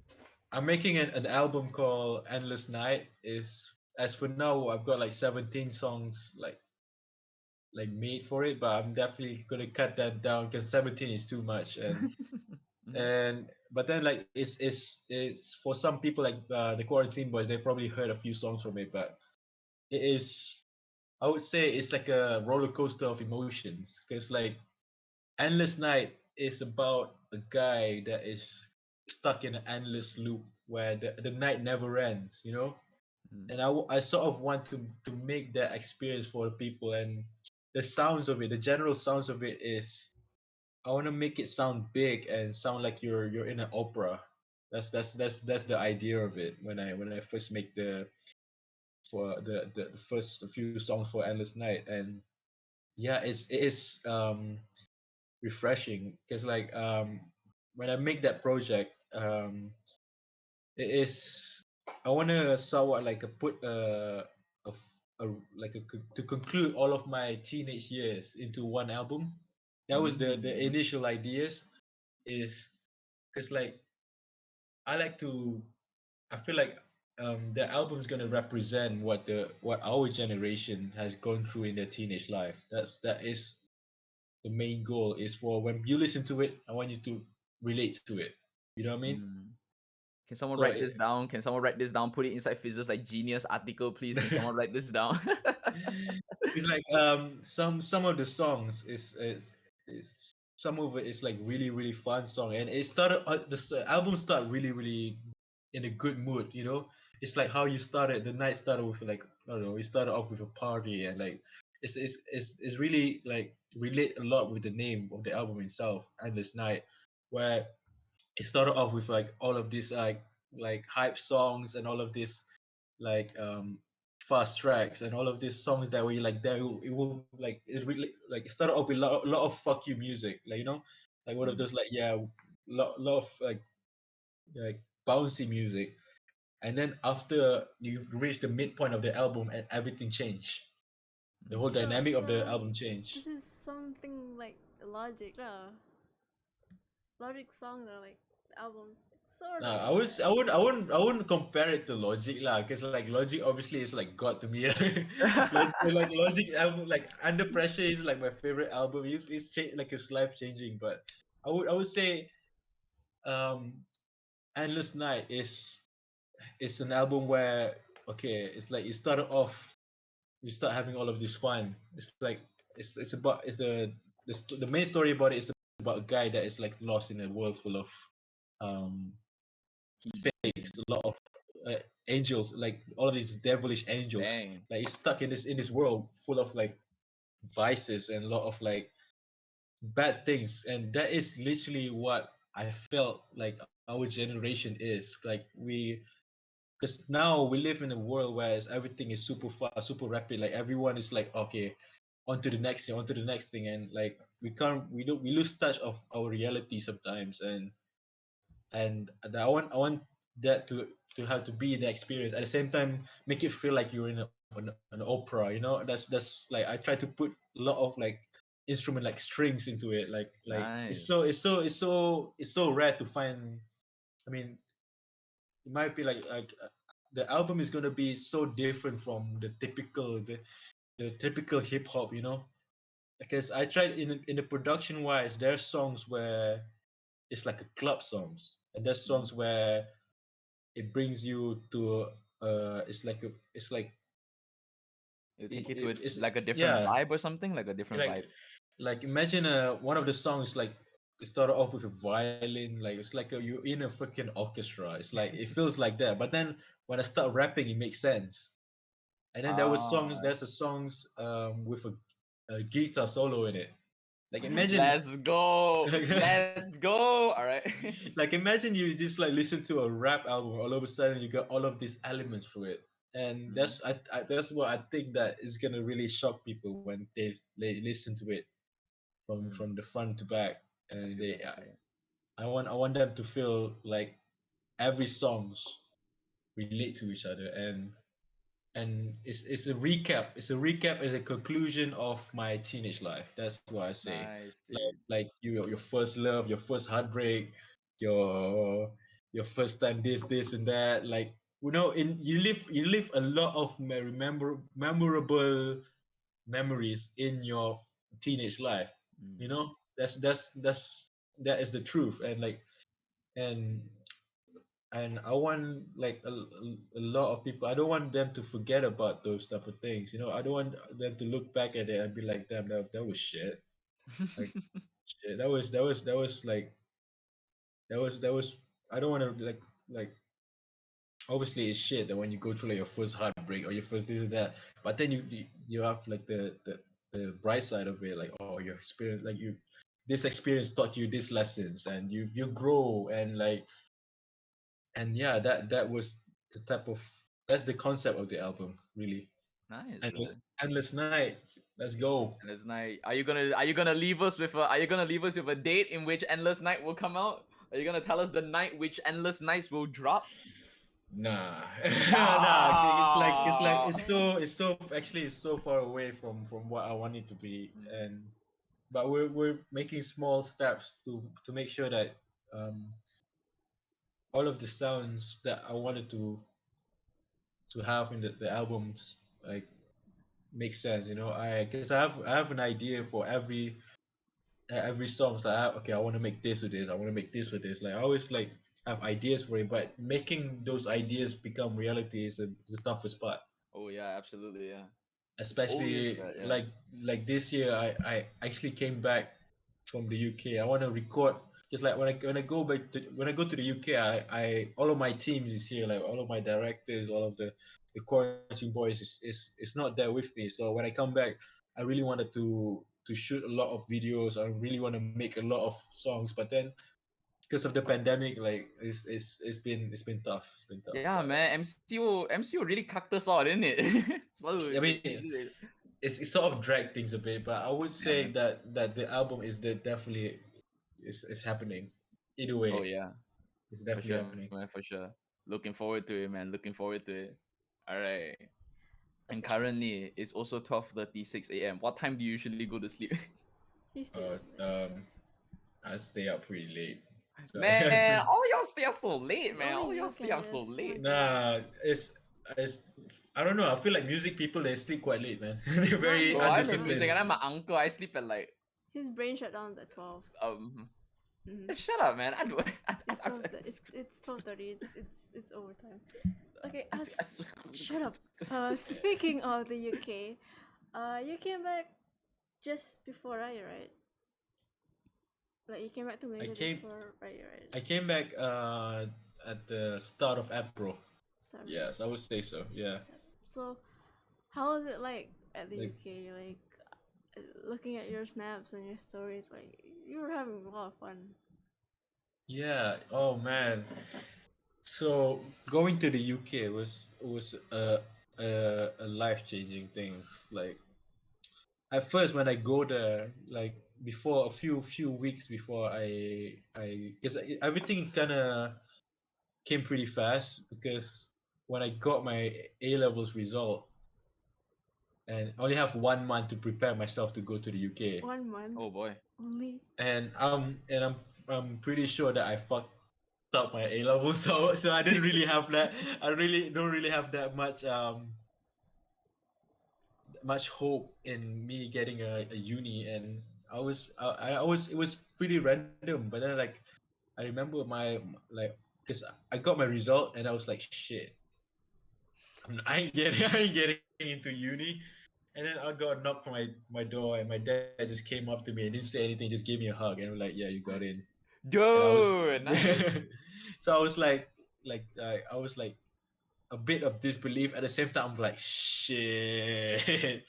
I'm making an album called Endless Night. Is As for now, I've got like 17 songs like made for it, but I'm definitely gonna cut that down because 17 is too much. And Mhm. and but then like it's for some people like the Quarantine Boys, they probably heard a few songs from it, but it is, I would say it's like a roller coaster of emotions because like Endless Night is about a guy that is stuck in an endless loop where the night never ends. Mm, And I sort of want to make that experience for the people, and the sounds of it, the general sounds of it is, I want to make it sound big and sound like you're in an opera. That's the idea of it when I first make the first few songs for Endless Night. And yeah, it is refreshing because like when I make that project, it is, I want to somewhat like put a, like to conclude all of my teenage years into one album. That was the mm, initial ideas, is because like I like to, I feel like the album's gonna represent what our generation has gone through in their teenage life. That is the main goal, is for when you listen to it, I want you to relate to it. You know what I mean? mm. Can someone So write this down? Can someone write this down? Put it inside Fizz's like genius article, please. Can someone write this down? it's like some of the songs is some of it is like really fun song, and it started album start really in a good mood, you know. It's like how you started the night started with like, I don't know, you started off with a party, and like it's really like relate a lot with the name of the album itself, Endless Night, where it started off with like all of these like hype songs and all of these like fast tracks and all of these songs that were like that it will like it really like it started off with a lot of fuck you music, like, you know, like one of those like, yeah, lot of like bouncy music. And then after you reach the midpoint of the album and everything changed, the whole So dynamic of the so album changed. this is something like Logic lah. Logic songs are like albums, sort of I like was that. I wouldn't compare it to Logic lah, because like Logic obviously is like God to me. Logic album like Under Pressure is like my favorite album. Like it's life changing. But I would say Endless Night is an album where, okay, it's like you started off, you start having all of this fun. It's like it's about it's the main story about it is about a guy that is like lost in a world full of um fakes, a lot of angels, like all of these devilish angels. Dang. Like he's stuck in this world full of like vices and a lot of like bad things, and that is literally what I felt like our generation is. Like because now we live in a world where everything is super fast, super rapid. Like everyone is like, okay, on to the next thing, on to the next thing, and like we lose touch of our reality sometimes, and I want that to have to be the experience at the same time, make it feel like you're in an opera, you know. That's like I try to put a lot of like instrument like strings into it, like Nice. it's so rare to find. I mean, it might be like the album is gonna be so different from the typical hip hop, you know, because I tried in the production wise, there's songs where it's like a club songs, and there's Mhm. songs where it brings you to it's like It'll take you to it's like a different yeah, vibe or something, like a different like vibe. imagine one of the songs like it started off with a violin, like it's like you're in a freaking orchestra. It's like it feels like that, but then when I start rapping it makes sense. And then Ah, there's a songs with a guitar solo in it. Like imagine let's go. Let's go. All right. like imagine you just like listen to a rap album, all of a sudden you got all of these elements through it. And Mhm. that's what I think that is gonna really shock people when they listen to it Mm, from the front to back. I And feel that. I feel that. I want them to feel like every songs relate to each other, and it's a recap. It's a recap. It's a conclusion of my teenage life. That's what I say. Nice, dude. Like your first love, your first heartbreak, your your first time this and that. Like, you know, in you live a lot of memorable memories in your teenage life. You Mm. know, that is the truth. And like and I want like a lot of people. I don't want them to forget about those type of things. You know, I don't want them to look back at it and be like, "Damn, that was shit." Like shit, that was like that was. I don't want to like. Obviously, it's shit that when you go through like your first heartbreak or your first this and that. But then you have like the bright side of it. Like, oh, your experience, like you, this experience taught you these lessons, and you grow, and yeah, that was the type of that's the concept of the album, really. Nice, Endless, man. endless night. Let's go. Endless Night. Are you gonna leave us with a date in which Endless Night will come out? Are you gonna tell us the night which Endless Nights will drop? Nah, nah. Ah. It's so actually it's so far away from what I want it to be, Mm, and but we're making small steps to make sure that um all of the sounds that I wanted to have in the albums like make sense. You know, I because I have an idea for every songs that I have, okay, I want to make this with this, I want to make this with this. Like I always like have ideas for it, but making those ideas become reality is the toughest part. Oh yeah, absolutely, yeah. It's always Especially that, yeah. like this year, I actually came back from the UK. I want to record just like when I go back when I go to the UK, I all of my teams is here, like all of my directors, all of the quarantine boys is not there with me. So when I come back, I really wanted to shoot a lot of videos. I really want to make a lot of songs, but then because of the pandemic, like it's been tough. It's been tough. Yeah, man, MCO really cucked us out, didn't it? Selalu, I it's like, mean, it sort of dragged things a bit, but I would say yeah. that the album is definitely is happening. Either Oh way, yeah, it's for definitely sure, happening. man, for sure. Looking forward to it, man. Looking forward to it. All right. And currently, it's also 12:36 a.m. What time do you usually go to sleep? You stay Uh, up late. I stay up pretty late. So Man, all y'all stay up so late, It's man. only All y'all you, stay up so Kenneth. Oh my late. god. nah, it's I don't know. I feel like music people they sleep quite late, man. They're Not very Bro, him. I'm in Not music undisciplined. and I'm him. an uncle. I sleep at like His brain shut down at 12. um. Mm-hmm. Shut up, man. I do. It's 12. It's 12:30. It's overtime. Okay. Shut up. Speaking of the UK, you came back just before right? Like you came back to I Malaysia came before right? I came back at the start of April. Sorry. Yes, I would say so. Yeah. So, how was it like at the Like UK? Like looking at your snaps and your stories, like you were having a lot of fun. yeah. Oh man. So going to the UK was a life changing thing. Like at first when I go there, like before a few weeks before I because everything kind of came pretty fast because when I got my A levels result and I only have 1 month to prepare myself to go to the UK, 1 month Oh boy. only. I'm pretty sure that I fucked up my A levels, so I didn't really have that. I really don't really have that much hope in me getting a uni, and I was it was pretty random, but then like I remember like because I got my result and I was like shit, I ain't getting I ain't getting into uni, and then I got knocked on my door and my dad just came up to me and didn't say anything, just gave me a hug and was like, yeah, you got in. And I was Dude, nice. so I was like I was like a bit of disbelief at the same time. I'm like shit,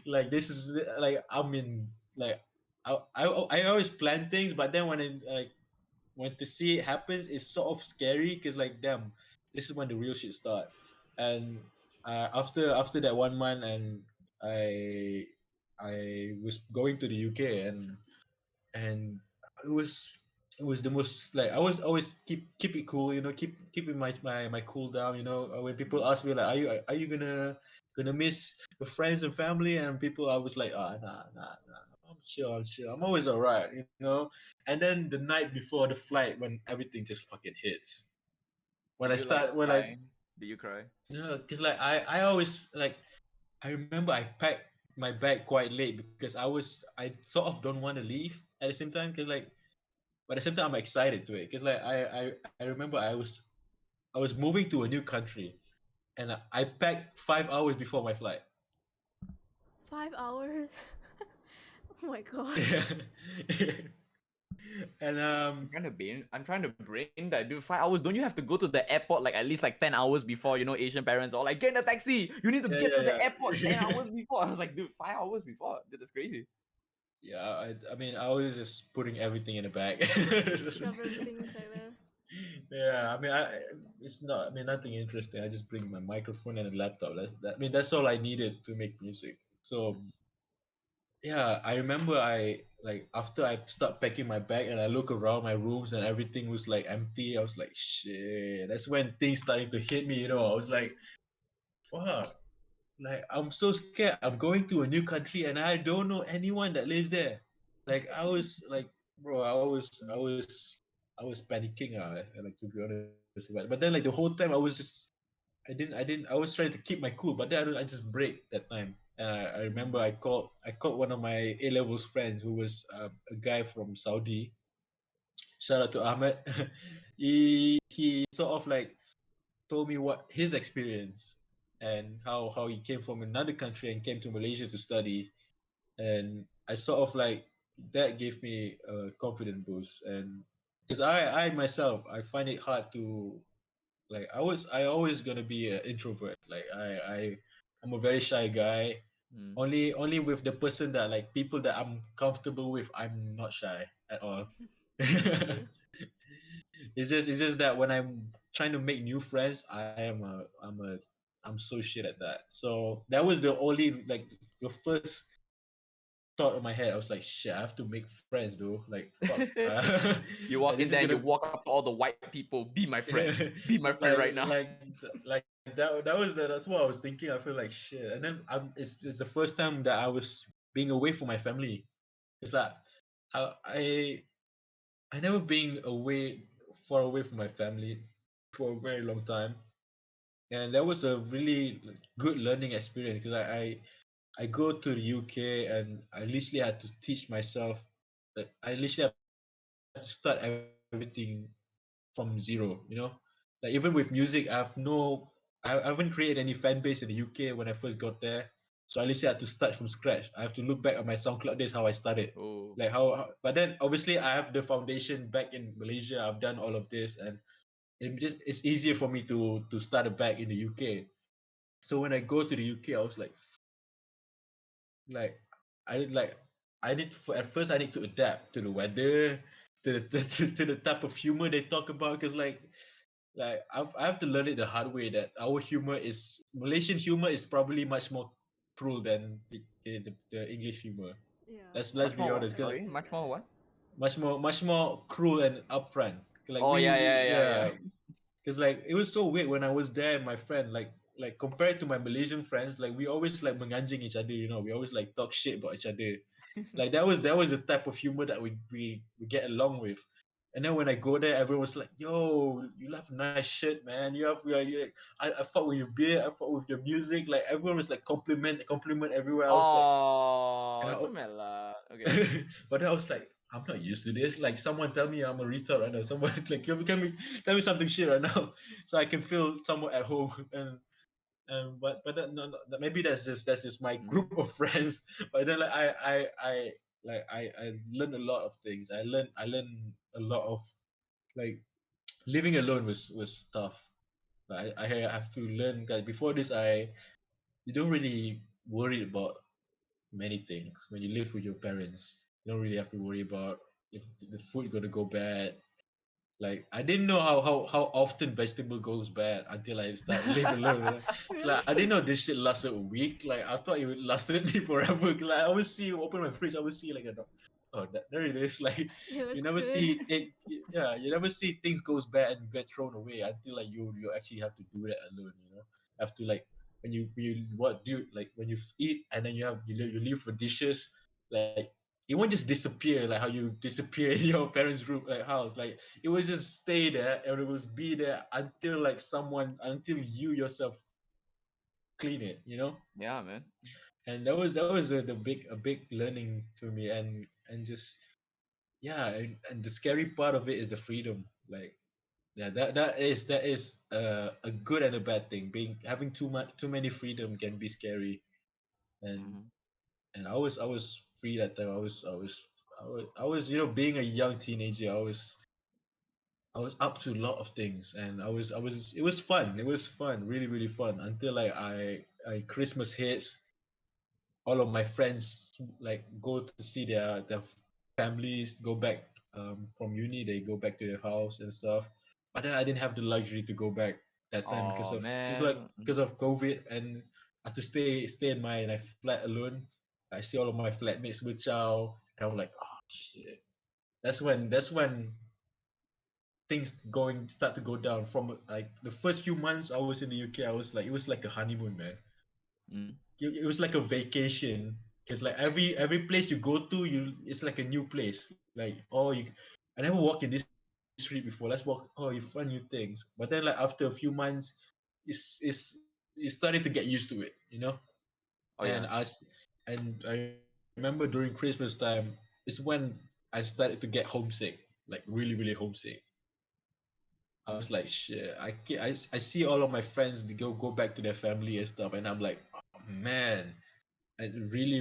like this is like I'm in like I always plan things, but then when to see it happens, it's sort of scary because like damn, this is when the real shit start. And after that 1 month, and I I was going to the UK, and it was it was the most like I was always keep it cool, keeping my cool down. When people ask me like, are you gonna miss your friends and family, and people I was like, nah, I'm chill, I'm always alright, and then the night before the flight when everything just fucking hits, when Did I you like start when like cry? Did you cry? because like I always like I remember I packed my bag quite late because I sort of don't want to leave at the same time because like but at the same time I'm excited to it because like I remember I was moving to a new country and I packed 5 hours before my flight. 5 hours. Oh my god. And I'm trying to brain that, dude. 5 hours. Don't you have to go to the airport like at least like 10 hours before? Asian parents all like, get in a taxi. You need to yeah, get to the yeah, airport ten yeah. hours before. I was like, dude, 5 hours before. Dude, that's crazy. Yeah, I mean I was just putting everything in a bag. Just shove everything inside there. Yeah, I mean, it's not. I mean, nothing interesting. I just bring my microphone and a laptop. I mean, that's all I needed to make music. So Mhm. yeah, I remember I like after I start packing my bag and I look around my rooms and everything was like empty. I was like, shit. That's when things starting to hit me. I was like, fuck. Like I'm so scared. I'm going to a new country and I don't know anyone that lives there. Like I was like, bro, I was panicking. Like to be honest, but then like the whole time I was trying to keep my cool, but then I just break that time. I remember I called one of my A levels friends who was a guy from Saudi. shout out to Ahmed. He sort of like told me what his experience and how he came from another country and came to Malaysia to study, and I sort of like that gave me a confident boost. And because I myself I find it hard to like I always gonna be an introvert. Like I'm a very shy guy. Mm. Only with the person that like people that I'm comfortable with, I'm not shy at all. That's true. It's just that when I'm trying to make new friends, I'm so shit at that. So that was the only like the first thought in my head. I was like, shit, I have to make friends, though. Like, fuck. You Like walk this in is there and you gonna walk up to all the white people. Be my friend. Be my friend like right now. that's what I was thinking. I feel like shit. And then it's the first time that I was being away from my family. It's like I I, I never been away far away from my family for a very long time. And that was a really good learning experience because I go to the UK and I literally had to teach myself that I literally have to start everything from zero, Like even with music, I haven't created any fan base in the UK when I first got there. So I literally had to start from scratch. I have to look back at my SoundCloud days how I started. Oh. Like but then obviously I have the foundation back in Malaysia. I've done all of this and it's easier for me to start it back in the UK. So when I go to the UK, I was like like I need at first I need to adapt to the weather, to the type of humor they talk about because I have to learn it the hard way that our humor is Malaysian humor is probably much more cruel than the English humor. Yeah, Let's Much be more what? honest, I 'cause would Sorry, say much more that. what? much more cruel and upfront. Like Oh yeah, we yeah, yeah, yeah. yeah, because like it was so weird when I was there and my friend like compared to my Malaysian friends, like we always like menganjing each other, we always like talk shit about each other. Like that was the type of humor that we get along with. And then when I go there, everyone was like, "Yo, you have nice shit, man. I fuck with your beer. I fuck with your music." Like everyone was like compliment everywhere. I was like, Oh, and I, comel lah. Okay. but then I was like, I'm not used to this. Like someone tell me I'm a retard right now. Someone like tell me something shit right now, so I can feel somewhat at home. But no, no, maybe that's just my Mm. group of friends. But then like I learned a lot of things. I learned a lot of like living alone was tough. I have to learn guys. Before this, you don't really worry about many things when you live with your parents. You don't really have to worry about if the food gonna go bad. Like I didn't know how often vegetable goes bad until I start live alone. It's like I didn't Really? know this shit lasted a week. Like I thought it would lasted me forever. Like I always see open my fridge, I always see like oh there it is. Like It you looks never good. see it. Yeah, you never see things goes bad and get thrown away until like you actually have to do that alone. Have to like when you what do you like when you eat and then you leave for dishes like it won't just disappear like how you disappear in your parents' room like house. Like it will just stay there and it will be there until you yourself clean it. Yeah, man. And that was a big learning to me and just yeah and the scary part of it is the freedom. Like yeah, that is a good and a bad thing. Being having too many freedom can be scary. and Mm-hmm. and I was free that time. I was being a young teenager. I was up to a lot of things, and I was it was fun. It was fun, really really fun until like I Christmas hits. All of my friends like go to see their families go back from uni. They go back to their house and stuff. But then I didn't have the luxury to go back that time because Oh of because like man. because of COVID, and I had to stay in my flat alone. I see all of my flatmates with chow, and I'm like, oh shit. That's when things going start to go down. From like the first few months I was in the UK, I was like it was like a honeymoon, man. Mm. It was like a vacation because like every place you go to, it's like a new place. Like I never walked in this street before. Let's walk. Oh, you find new things. But then like after a few months, you started to get used to it. And Oh yeah. I remember during Christmas time is when I started to get homesick. like really homesick. I was like, shit. I see all of my friends they go back to their family and stuff, and I'm like, oh, man, it really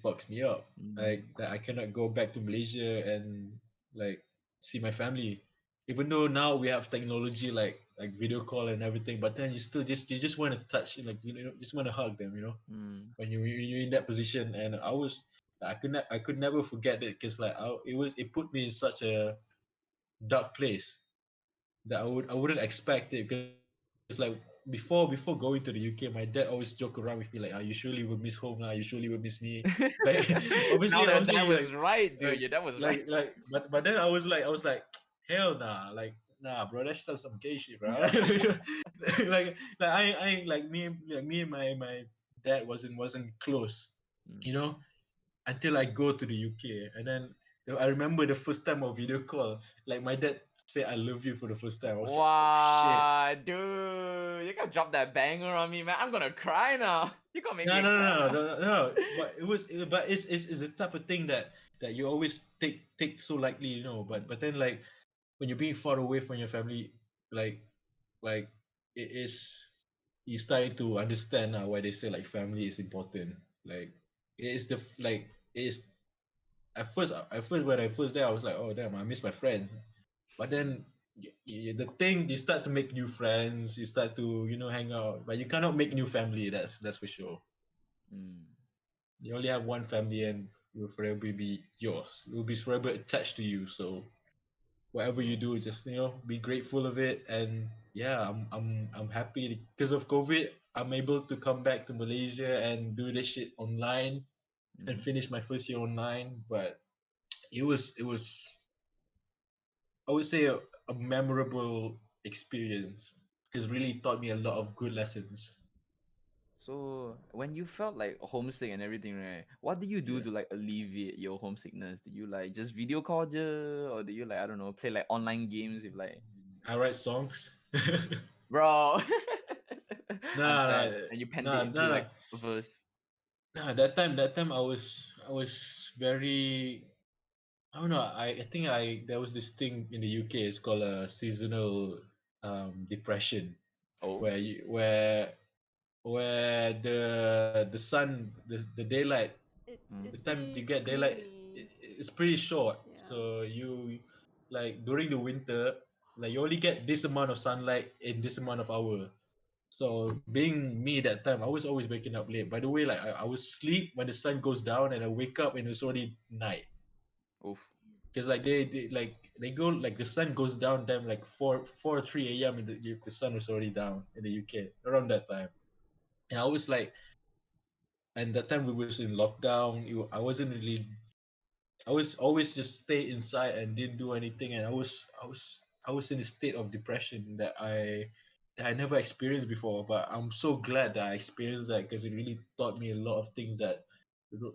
fucks me up. Mm. Like that I cannot go back to Malaysia and like see my family, even though now we have technology like video call and everything. But then you just want to touch, like just want to hug them, Mm. when you're in that position. And I could never forget it because it put me in such a dark place that I wouldn't expect it because like before going to the UK, my dad always joke around with me like, you surely will miss home now. You surely will miss me. Like Now that obviously was right, dude. Your dad was right. but then I was like, hell nah, like nah, bro, that's some gay shit, bro. Like I ain't like me and my dad wasn't close, Mm. you know, until I go to the UK. And then I remember the first time of video call, like my dad said I love you for the first time. I was like, oh shit. Wow, dude, you can drop that banger on me, man. I'm gonna cry now. You gonna make No, me no, cry no, no, now. no, no, no. But it's the type of thing that you always take so lightly, But then like when you're being far away from your family, like like it is you starting to understand now why they say like family is important. Like it is like it is at first when I first there I was like, oh damn, I miss my friends. But then the thing, you start to make new friends, you start to hang out, but you cannot make new family. That's for sure. Mm. You only have one family, and it will forever be yours. It will be forever attached to you. So whatever you do, just be grateful of it. And yeah, I'm happy because of COVID. I'm able to come back to Malaysia and do this shit online and Mm. finish my first year online. But it was I would say a memorable experience because really taught me a lot of good lessons. So when you felt like homesick and everything, right? What did you do Yeah, to like alleviate your homesickness? Did you like just video call je, or did you like I don't know play like online games with like I write songs. bro? I'm nah, sad. And you penned it nah, into nah, nah. like a verse. Nah, that time I was very. I don't know. I think there was this thing in the UK. It's called a seasonal depression, Oh. where the sun the daylight, the It's Mm. time you pretty get daylight, gloomy. it's pretty short. Yeah. So you like during the winter, like you only get this amount of sunlight in this amount of hour. So being me that time, I was always waking up late. By the way, like I would sleep when the sun goes down, and I wake up and it's already night. Oof. Because like they go like the sun goes down them like 4 or 3 a.m. and the sun was already down in the UK around that time. And I was like, and that time we was in lockdown. I wasn't really. I was always just stay inside and didn't do anything, and I was in a state of depression that I never experienced before. But I'm so glad that I experienced that because it really taught me a lot of things that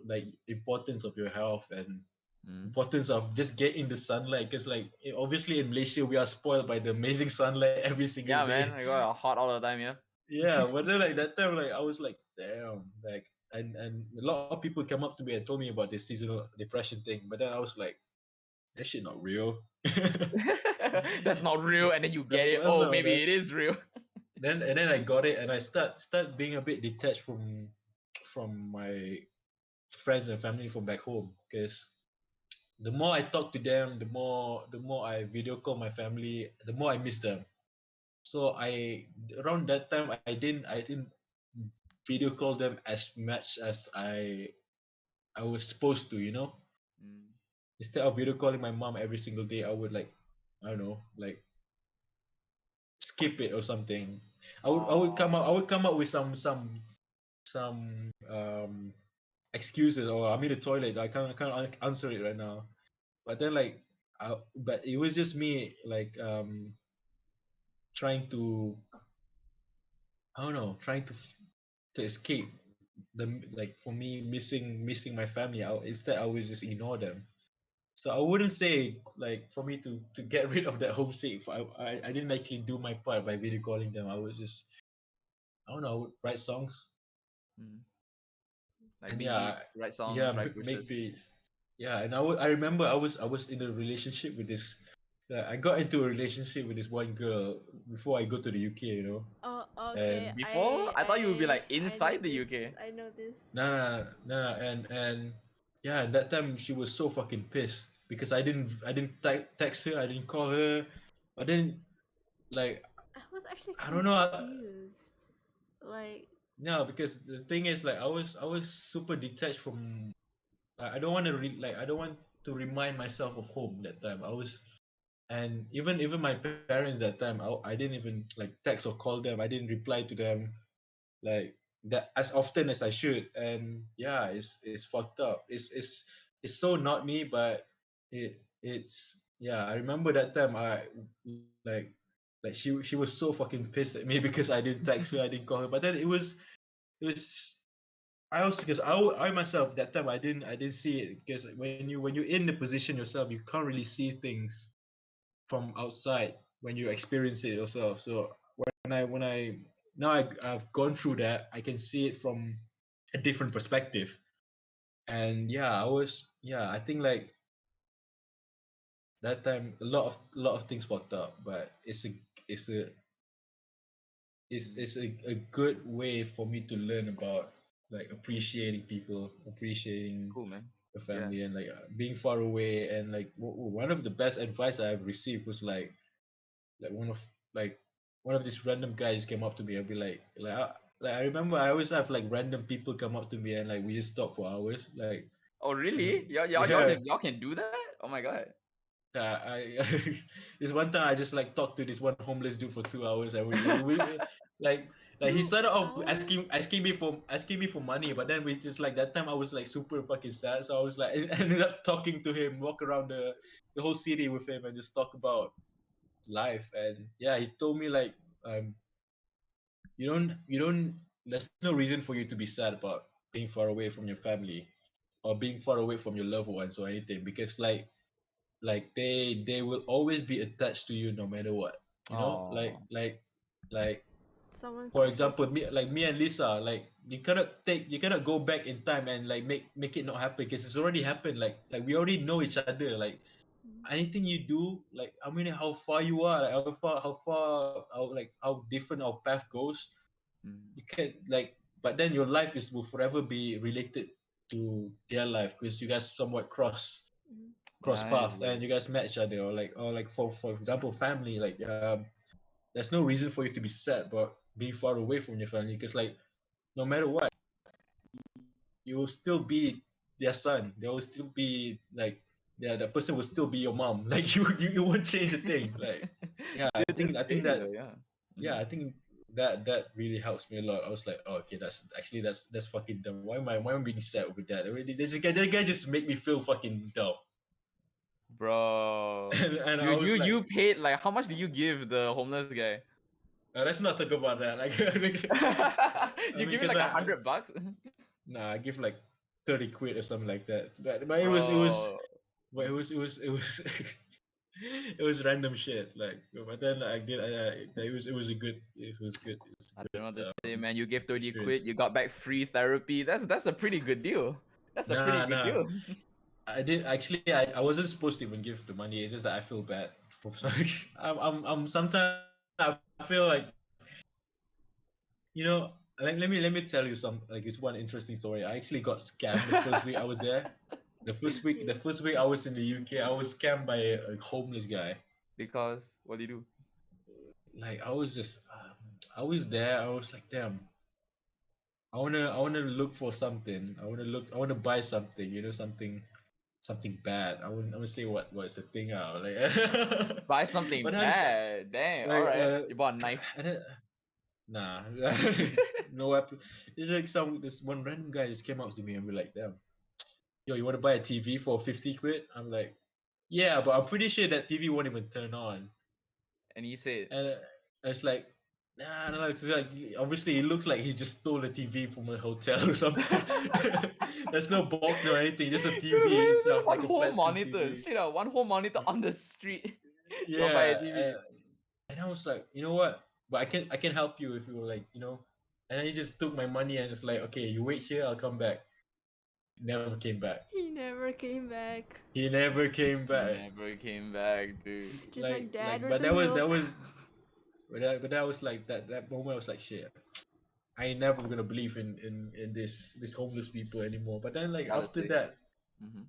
like importance of your health and Mm. importance of just getting the sunlight. Because like obviously in Malaysia we are spoiled by the amazing sunlight every single Yeah, day. man. I got hot all the time. Yeah. Yeah, but then like that time, like I was like, damn, like, and a lot of people come up to me and told me about this seasonal depression thing, but then I was like, that shit not real. That's not real, and then you get it. That's Oh, not maybe that. it is real. Then I got it, and I start being a bit detached from my friends and family from back home, because the more I talk to them, the more I video call my family, the more I miss them. So around that time I didn't video call them as much as I was supposed to, Mm. Instead of video calling my mom every single day, I would like, I don't know, like skip it or something. I would come up with some excuses, or I'm in the toilet. I can't answer it right now. But then like, but it was just me like trying to, I don't know, trying to escape the, like, for me missing my family. Instead I would just ignore them. So I wouldn't say like for me to get rid of that homesick. I didn't actually do my part by video calling them. I would just, I don't know, I would write songs Mm. Like and make yeah, beats, write yeah, songs, write make verses. beats. yeah, and I remember I was in a relationship with this. I got into a relationship with this one girl before I go to the UK, Oh, okay. and Before, I thought you would be like I know inside the this. UK. I know this. no, and yeah, and that time she was so fucking pissed because I didn't text her, I didn't call her, but then like I was actually I don't know, confused. Like, no, because the thing is like I was super detached from. I don't want to I don't want to remind myself of home that time. I was and even my parents that time I didn't even like text or call them. I didn't reply to them like that as often as I should. And yeah, it's fucked up. It's so not me, but it's yeah. I remember that time I like she was so fucking pissed at me because I didn't text her, I didn't call her. But then it was I also because I myself that time I didn't see it because when you're in the position yourself, you can't really see things from outside when you experience it yourself. So when I now I've gone through that, I can see it from a different perspective. And yeah, I think like that time a lot of things fucked up, but it's a it's a good way for me to learn about like appreciating people, appreciating Cool, man. the Yeah. family, and like being far away. And like one of the best advice I've received was like like one of these random guys came up to me and be like I remember I always have like random people come up to me and like we just talk for hours like Oh, really? yeah. Y'all can do that? Oh my god. Yeah, this one time I just like talked to this one homeless dude for 2 hours and like like he two started off hours? asking me for money, but then we just like that time I was like super fucking sad, so I was like I ended up talking to him, walk around the whole city with him and just talk about life. And yeah, he told me like um you don't there's no reason for you to be sad about being far away from your family or being far away from your loved ones or anything, because like they will always be attached to you no matter what, Oh. like Someone for close. example me and Lisa, like you cannot go back in time and like make it not happen because it's already happened. Like we already know each other. Like Mm, anything you do, like how far you are, like how different our path goes, Mm. you can like but then your life is will forever be related to their life because you guys somewhat mm, cross Nice, paths and bro. you guys met each other, or like for example family, like there's no reason for you to be sad about being far away from your family because like no matter what, you will still be their son. They will still be like, yeah, that person will still be your mom. Like you won't change a thing. Like yeah, I Dude, think that's I think crazy that though, yeah. yeah, Mm. I think that really helps me a lot. I was like, oh, okay, that's fucking dumb. Why am I being sad with that? I mean, that guy just make me feel fucking dumb. Bro. And You I you was like, you paid like how much did you give the homeless guy? let's not talk about that. Like, I You mean, give it because like 100 bucks? nah, I give like 30 quid or something like that. But Bro. it was it was random shit. Like, but then I did. It was I a don't know what good to say, man. You gave 30 experience. quid, you got back free therapy. That's a pretty good deal. That's a pretty Nah, good nah. deal. I did actually. I wasn't supposed to even give the money. It's just that I feel bad. For sorry. I'm sometimes I feel like, let me tell you this one interesting story. I actually got scammed the first week I was there. The dude. first week I was in the UK, I was scammed by a homeless guy. Because what do you do? Like I was there. I was like, damn. I wanna look for something. I wanna buy something. Something bad. I would say what's the thing out like. Buy something But I just bad. Dang. All like right. You bought a knife. and then, nah, no weapon. It's like this one random guy just came up to me and be like, damn, yo, you want to buy a TV for 50 quid? I'm like, yeah, but I'm pretty sure that TV won't even turn on. And he said, And it's like, nah, no, because like obviously it looks like he just stole a TV from a hotel or something. There's no box, no anything, just a TV itself, like one a whole flat screen monitor, TV. straight up, one whole monitor on the street. You want to buy a Yeah, TV? and I was like, you know what? But I can help you if you were like. And then he just took my money and it's like, okay, you wait here, I'll come back. never came back. He never came back. He never came He back. never came back, dude. Just like dad with But the that milk. was, but that was like that moment. I was like, shit. I ain't never gonna believe in this homeless people anymore. But then like Gotta after say. that, Hmm.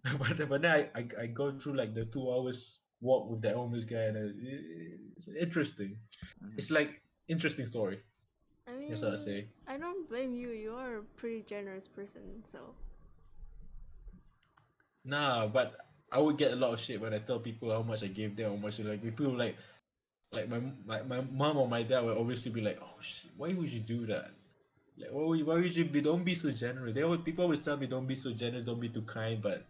but then I go through like the 2 hours walk with that homeless guy, and it's interesting. Hmm. It's like interesting story. I That's what I mean, say. I don't blame you. You are a pretty generous person, so. Nah, but I would get a lot of shit when I tell people how much I gave them, how much like people like my mom or my dad will obviously be like, oh shit, why would you do that? Like why would you be? Don't be so generous. People always tell me don't be so generous, don't be too kind, but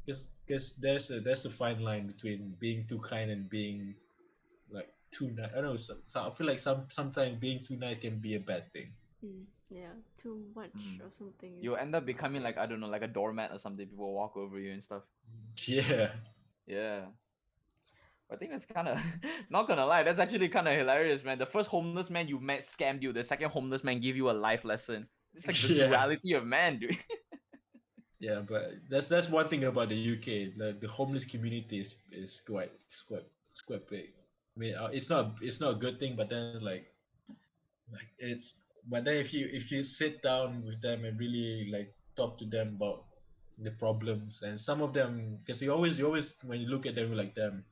because there's a fine line between being too kind and being like too nice. I don't know. I feel like sometimes being too nice can be a bad thing. Yeah, too much Mm. or something is You end up not becoming good. like, I don't know, like a doormat or something. People walk over you and stuff. Yeah, Yeah. I think that's kind of not gonna lie. That's actually kind of hilarious, man. The first homeless man you met scammed you. The second homeless man gave you a life lesson. It's like the yeah, duality of man, dude. yeah. But that's one thing about the UK. Like the homeless community is quite big. I mean, it's not a good thing, but then like it's but then if you sit down with them and really like talk to them about the problems, and some of them, because you always when you look at them, you're like, damn,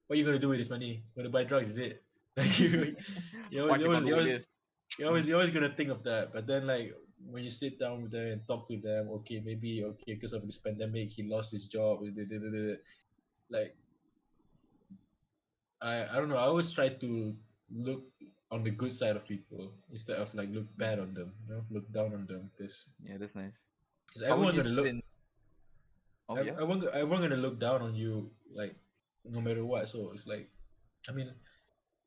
what are you gonna do with this money? Gonna buy drugs, is it? Like What you gonna do with this? Mhm. you're always gonna think of that. But then like when you sit down with them and talk to them, okay, maybe okay, because of this pandemic he lost his job. Like I don't know. I always try to look on the good side of people instead of like look bad on them, look down on them, because Yeah, that's nice. How would everyone you gonna look, spin? Oh yeah. everyone gonna look down on you, like no matter what. So it's like, I mean,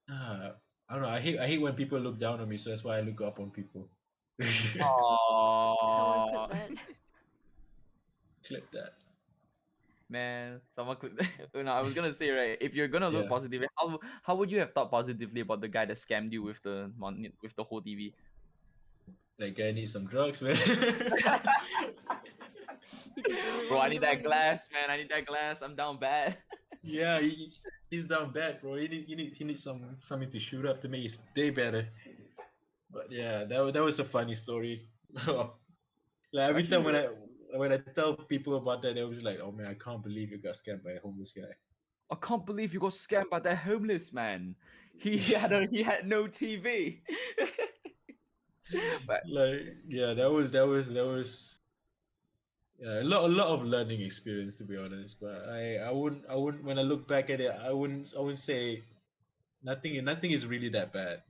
I don't know. I hate when people look down on me, so that's why I look up on people. Someone Oh clip that. Clip that. man, someone could. No, I was gonna say right. If you're gonna look Yeah, positively, how would you have thought positively about the guy that scammed you with the money with the whole TV? that guy needs some drugs, man. He just really Bro, I wanted the need that money. glass, man. I need that glass. I'm down bad. Yeah, he's down bad, bro. He needs something to shoot up to make his day better. But yeah, that was a funny story. Like every Actually, time when I tell people about that, they was like, "Oh man, I can't believe you got scammed by a homeless guy." I can't believe you got scammed by that homeless man. He had no TV. But Like yeah, that was yeah, a lot of learning experience, to be honest. But I wouldn't when I look back at it, I wouldn't say nothing is really that bad.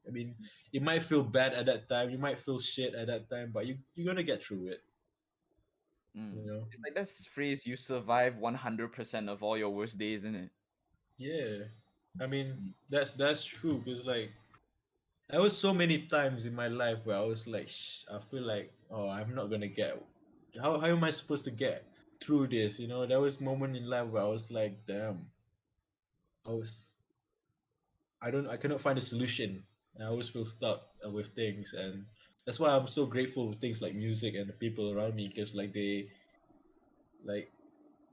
I mean, it might feel bad at that time, you might feel shit at that time, but you're gonna get through it. mm, You know. it's like that phrase, you survive 100% of all your worst days, isn't it? Yeah, I mean Mm, that's true, because like there was so many times in my life where I was like, I feel like, oh, I'm not gonna get. How am I supposed to get through this? There was moment in life where I was like, damn, I was, I cannot find a solution. And I always feel stuck with things, and that's why I'm so grateful with things like music and the people around me, because like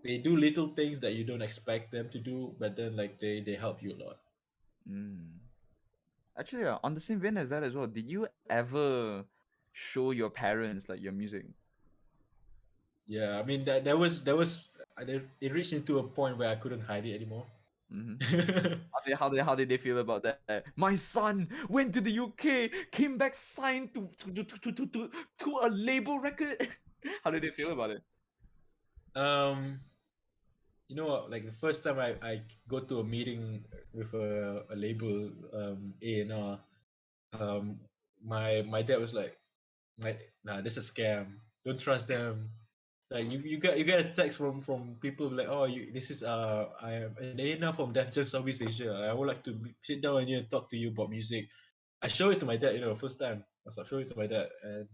they do little things that you don't expect them to do, but then like they help you a lot. mm. Actually, on the same vein as that as well, did you ever show your parents like your music? Yeah, I mean it reached into a point where I couldn't hide it anymore. Hmm. How did they feel about that? My son went to the UK, came back, signed to a label record. How did they feel about it? um, you know what? Like the first time I go to a meeting with a label, A&R, um, my dad was like, nah, this is a scam. Don't trust them. Like you get a text from people like, oh, this is I am an A&R from Def Jam Southeast Asia. I would like to sit down with you and talk to you about music. I show it to my dad, first time. I was like, show it to my dad, and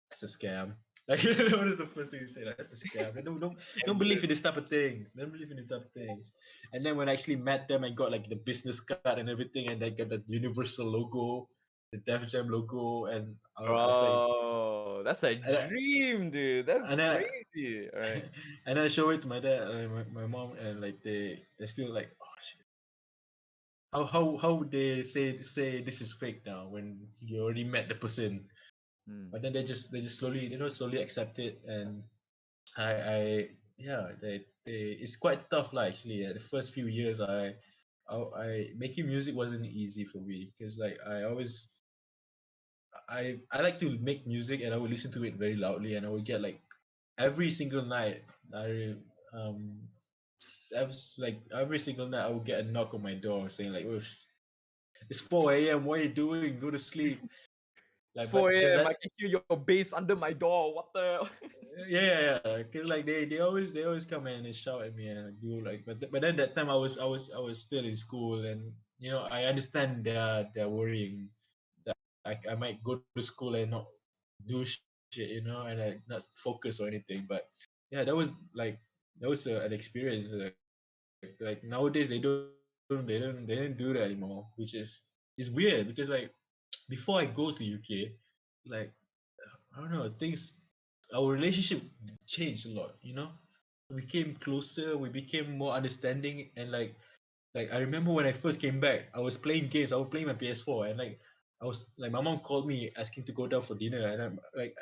that's a scam. Like, what is the first thing you say? Like, that's a scam. Like, don't Damn believe good. in this type of things. Don't believe in this type of things. And then when I actually met them and got like the business card and everything, and they got the Universal logo, Def Jam logo, and I was like, Bro, that's a and I, dream, dude. That's and I, crazy. All right. and I show it to my dad and my mom, and like they still like, oh shit, how would they say this is fake now when you already met the person? Hmm. But then they just slowly, slowly accept it. And I yeah, they it's quite tough like actually. The first few years, I making music wasn't easy for me, because like I like to make music, and I would listen to it very loudly, and I would get like every single night I um like every single night I would get a knock on my door saying like, oh, it's 4 a.m, what are you doing, go to sleep. It's Like, but 4 because a.m. that I can hear your bass under my door. What the? yeah, because like they always come and they shout at me and do like, but then that time I was still in school, and I understand their worrying that I might go to school and not do shit, and like not focus or anything. But yeah, that was an experience. Like nowadays they don't do that anymore, which is weird, because like before I go to UK, like I don't know, things, our relationship changed a lot, we became closer, we became more understanding. And like I remember when I first came back, I was playing games, I was playing my PS4, and like I was like, my mom called me asking to go down for dinner, and I'm like,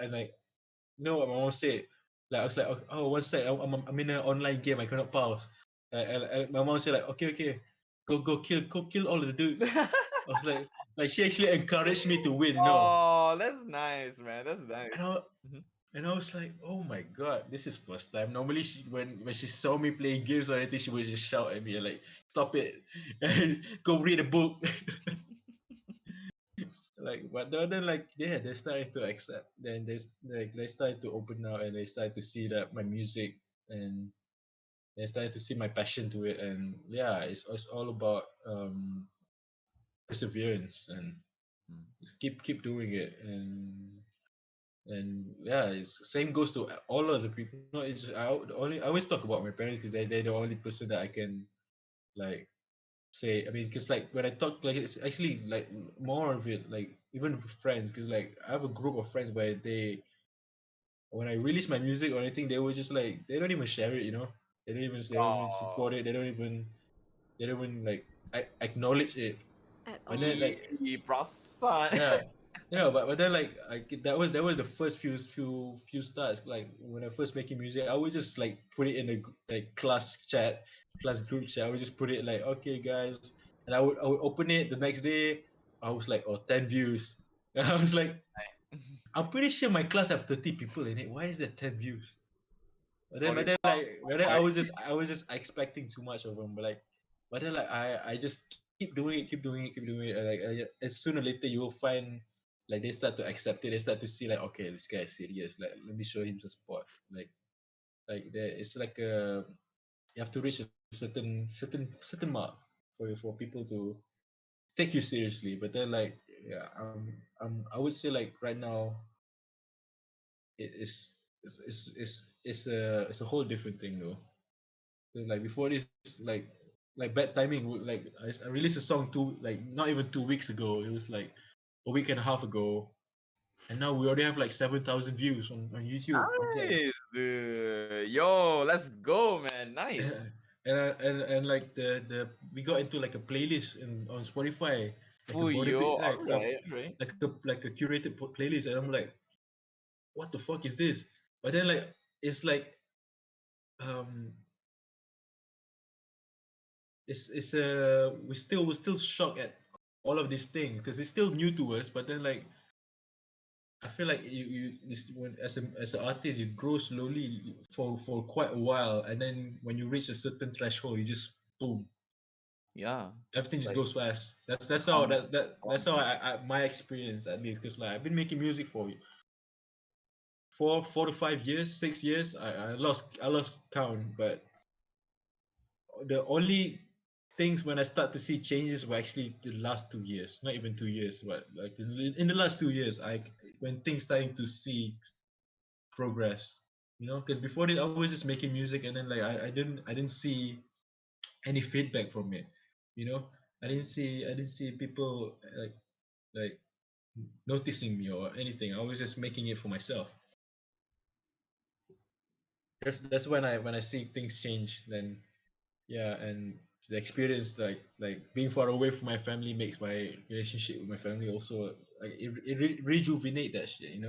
what my mom said? Like I was like, oh, one sec, I'm in an online game, I cannot pause. And my mom said like, okay, go kill all of the dudes. I was like she actually encouraged me to win. Oh, that's nice, man. That's nice. And I, Mhm. and I was like, oh my god, this is first time. Normally, when she saw me playing games or anything, she would just shout at me and like, stop it, and go read a book. Like, but then like, yeah, they started to accept. Then they started to open now, and they started to see that my music, and they started to see my passion to it. And yeah, it's all about perseverance, and Mm. keep doing it. And yeah, it's same goes to all of the people. No, it's I always talk about my parents, because they're the only person that I can like say. I mean, because like when I talk, like it's actually like more of it, like even with friends, because like I have a group of friends where when I release my music or anything, they were just like, they don't even share it. They don't even support Oh, it. They don't even like acknowledge it. At But all. then like, prasan. yeah, but then like that was the first few starts. Like when I first making music, I would just like put it in a like class group chat. I would just put it like, okay guys, and I would open it the next day. I was like, oh, 10 views. And I was like, I'm pretty sure my class have 30 people in it. Why is there 10 views? But then, Sorry, but then, prof. like, but then I was just expecting too much of them. But like, but then, like, I just keep doing it, keep doing it, keep doing it. And like, as sooner or later, you will find like they start to accept it. They start to see like, okay, this guy is serious. Like, let me show him some support. Like there, it's like you have to reach a certain mark for people to take you seriously. But then, like, yeah, I would say like right now, it is it's a whole different thing though. 'Cause, like before this, like bad timing. Like I released a song like not even 2 weeks ago. It was like a week and a half ago, and now we already have like 7,000 views on YouTube. It's like, Nice, dude. Yo, let's go, man. Nice. and like the we got into like a playlist on Spotify, like a For body yo, like alright, right. like a curated playlist, and I'm like, what the fuck is this? But then like it's like um it's we're still shocked at all of these things, because it's still new to us. But then like I feel like when as an artist, you grow slowly for quite a while, and then when you reach a certain threshold, you just boom, Yeah. everything It's just like goes fast. That's how come that's how my experience, at least, because like I've been making music for 4 to 5 years, 6 years. I lost count, but the only things when I start to see changes were actually the last 2 years, not even 2 years, but like in the last 2 years, when things starting to see progress, because before this I was just making music, and then like I didn't see any feedback from it, you know, I didn't see people like noticing me or anything. I was just making it for myself. That's when I see things change. Then yeah, and the experience like being far away from my family makes my relationship with my family also like rejuvenate that shit.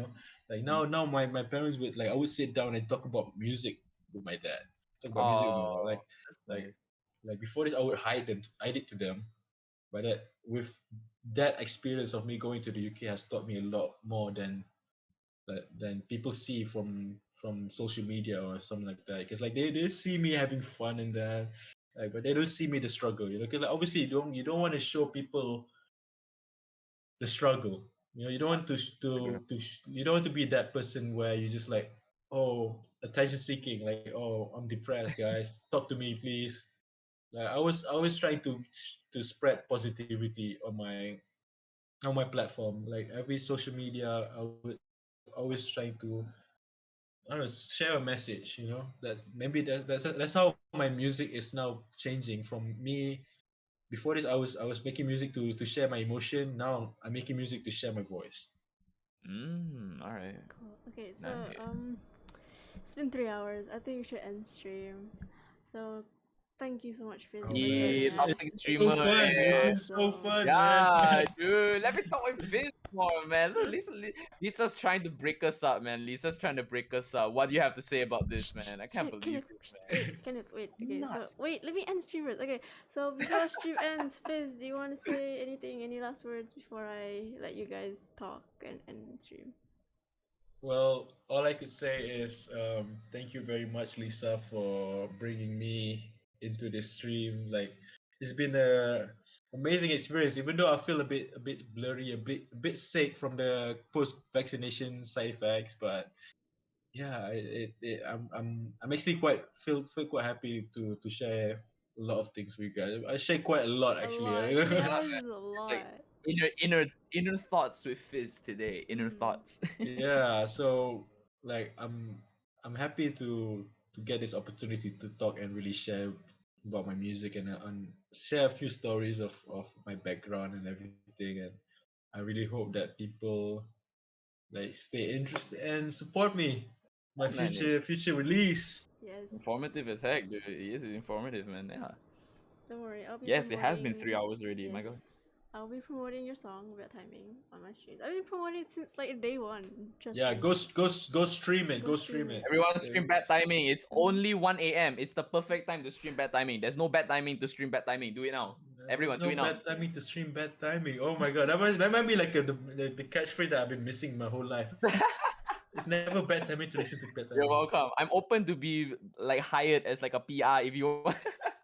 Like now my parents would like I would sit down and talk about music with my dad, talk about music with my mom. Oh, that's Like nice. like before this I would hide it to them, but that with that experience of me going to the UK has taught me a lot more than people see from social media or something like that. Because like they see me having fun in that, like, but they don't see me the struggle. Because like, obviously you don't want to show people the struggle. You don't want to Agree. you don't want to be that person where you just like, oh, attention seeking, like, oh, I'm depressed, guys, talk to me please. Like I was trying to spread positivity on my platform. Like every social media, I would always try to I don't know, share a message. That's how my music is now changing from me. Before this, I was making music to share my emotion. Now I'm making music to share my voice. All right. Cool. Okay, so Nice. it's been 3 hours. I think we should end stream. So thank you so much, Fizz, Oh for man, Yeah, joining us. toxic It's streamer. been so super fun. It's been so awesome. fun, man. Yeah, dude. Let me talk with Fizz more, man. Look, Lisa's trying to break us up, man. Lisa's trying to break us up. What do you have to say about this, man? I can't believe Kenneth, this, man. wait, Kenneth, wait. Okay, so Nuts. wait, let me end stream first. Okay, so before stream ends, Fizz, do you want to say anything? Any last words before I let you guys talk and stream? Well, all I could say is thank you very much, Lisa, for bringing me into this stream. Like it's been a amazing experience, even though I feel a bit blurry, a bit sick from the post vaccination side effects. But yeah, I'm actually quite feel quite happy to share a lot of things with you guys. I share quite a lot A actually. lot. 3 hours Yeah, is a it's like lot. inner thoughts with Fizz today. Inner Mm. thoughts. Yeah, so like I'm happy to get this opportunity to talk and really share about my music and share a few stories of my background and everything. And I really hope that people like stay interested and support me my Yeah, man, future release. Yes. informative as heck, dude. He is informative, man. Yeah. Don't worry, I'll be Yes, it has been promoting. 3 hours already. My Yes, God. I'll be promoting your song about timing on my streams. I've been promoting it since like day one. Trust Yeah, me. go stream it, Go go stream stream it. it. Everyone Yeah. stream bad timing. It's Mhm. only 1 a.m. It's the perfect time to stream bad timing. There's no bad timing to stream bad timing. Do it now. There's Everyone, do no it now. bad timing to stream bad timing. Oh my god, that might be like the catchphrase that I've been missing my whole life. It's never bad timing to listen to bad You're timing. welcome. I'm open to be like hired as like a PR if you want.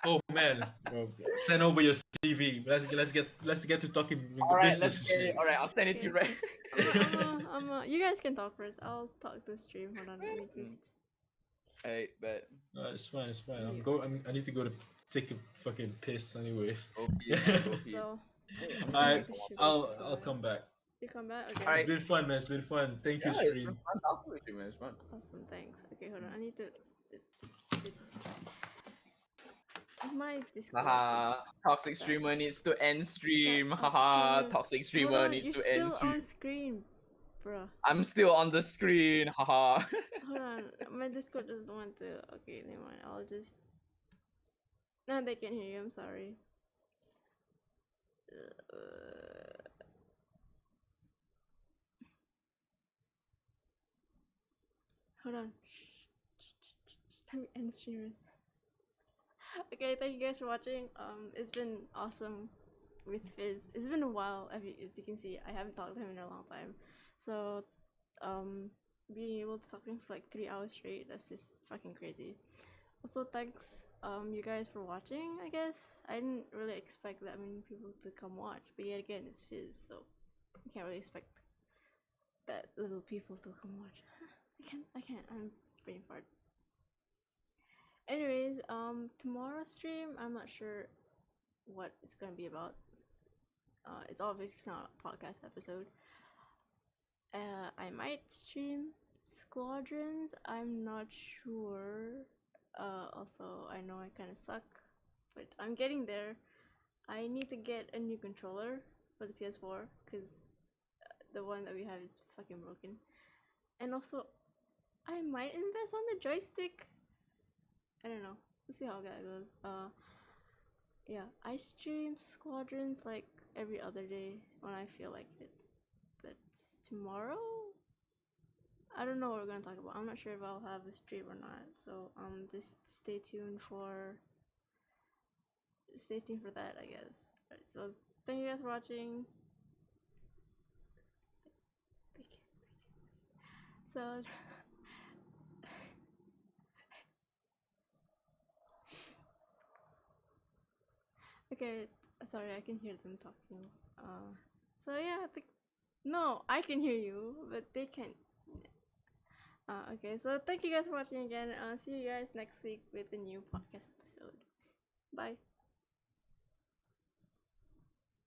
Oh man, bro, send over your CV. Let's get to talking All right, let's business. get it. All right, I'll send it to you Okay. right. You guys can talk first. I'll talk to stream. Hold on, let me just. Hey, but It's fine. It's fine. Let I'm me go. open I need to go to take a fucking piss anyways. go pee, man. Go pee. So Hey, I'm I'm gonna Alright, going drink to some shoot water. it. I'll come back. You come back. Okay. All It's right. been fun, man. It's been fun. Thank you, Yeah, it's been stream. fun talking with you, man. It's fun. Awesome. Thanks. Okay, hold on. I need to. It's my Discord. Haha. It's Toxic stuck. streamer needs to end Shut stream. up, Haha. Kenneth. Toxic Hold streamer on, needs you're to end still stream. on screen, bruh. I'm still on the screen. Haha. Hold on, my Discord doesn't want to. Okay, never mind. I'll just. No, they can hear you. I'm sorry. Uh, hold on. Let me end streamers. Okay, thank you guys for watching. It's been awesome with Fizz. It's been a while. As you can see, I haven't talked to him in a long time. So, um, being able to talk to him for like 3 hours straight, that's just fucking crazy. Also, thanks you guys for watching. I guess I didn't really expect that many people to come watch, but yet again, it's Fizz, so you can't really expect that little people to come watch. I can't. I'm brain fart. Anyways, tomorrow's stream, I'm not sure what it's gonna be about. It's obviously not a podcast episode. I might stream Squadrons. I'm not sure. Also, I know I kind of suck, but I'm getting there. I need to get a new controller for the PS4 because the one that we have is fucking broken. And also, I might invest on the joystick. I don't know. We'll see how that goes. Yeah, I stream Squadrons like every other day when I feel like it. But tomorrow, I don't know what we're gonna talk about. I'm not sure if I'll have a stream or not. So just stay tuned for that, I guess. Alright, so thank you guys for watching. So okay, sorry, I can hear them talking. So yeah, no, I can hear you, but they can't. Okay, so thank you guys for watching again. See you guys next week with a new podcast episode. Bye.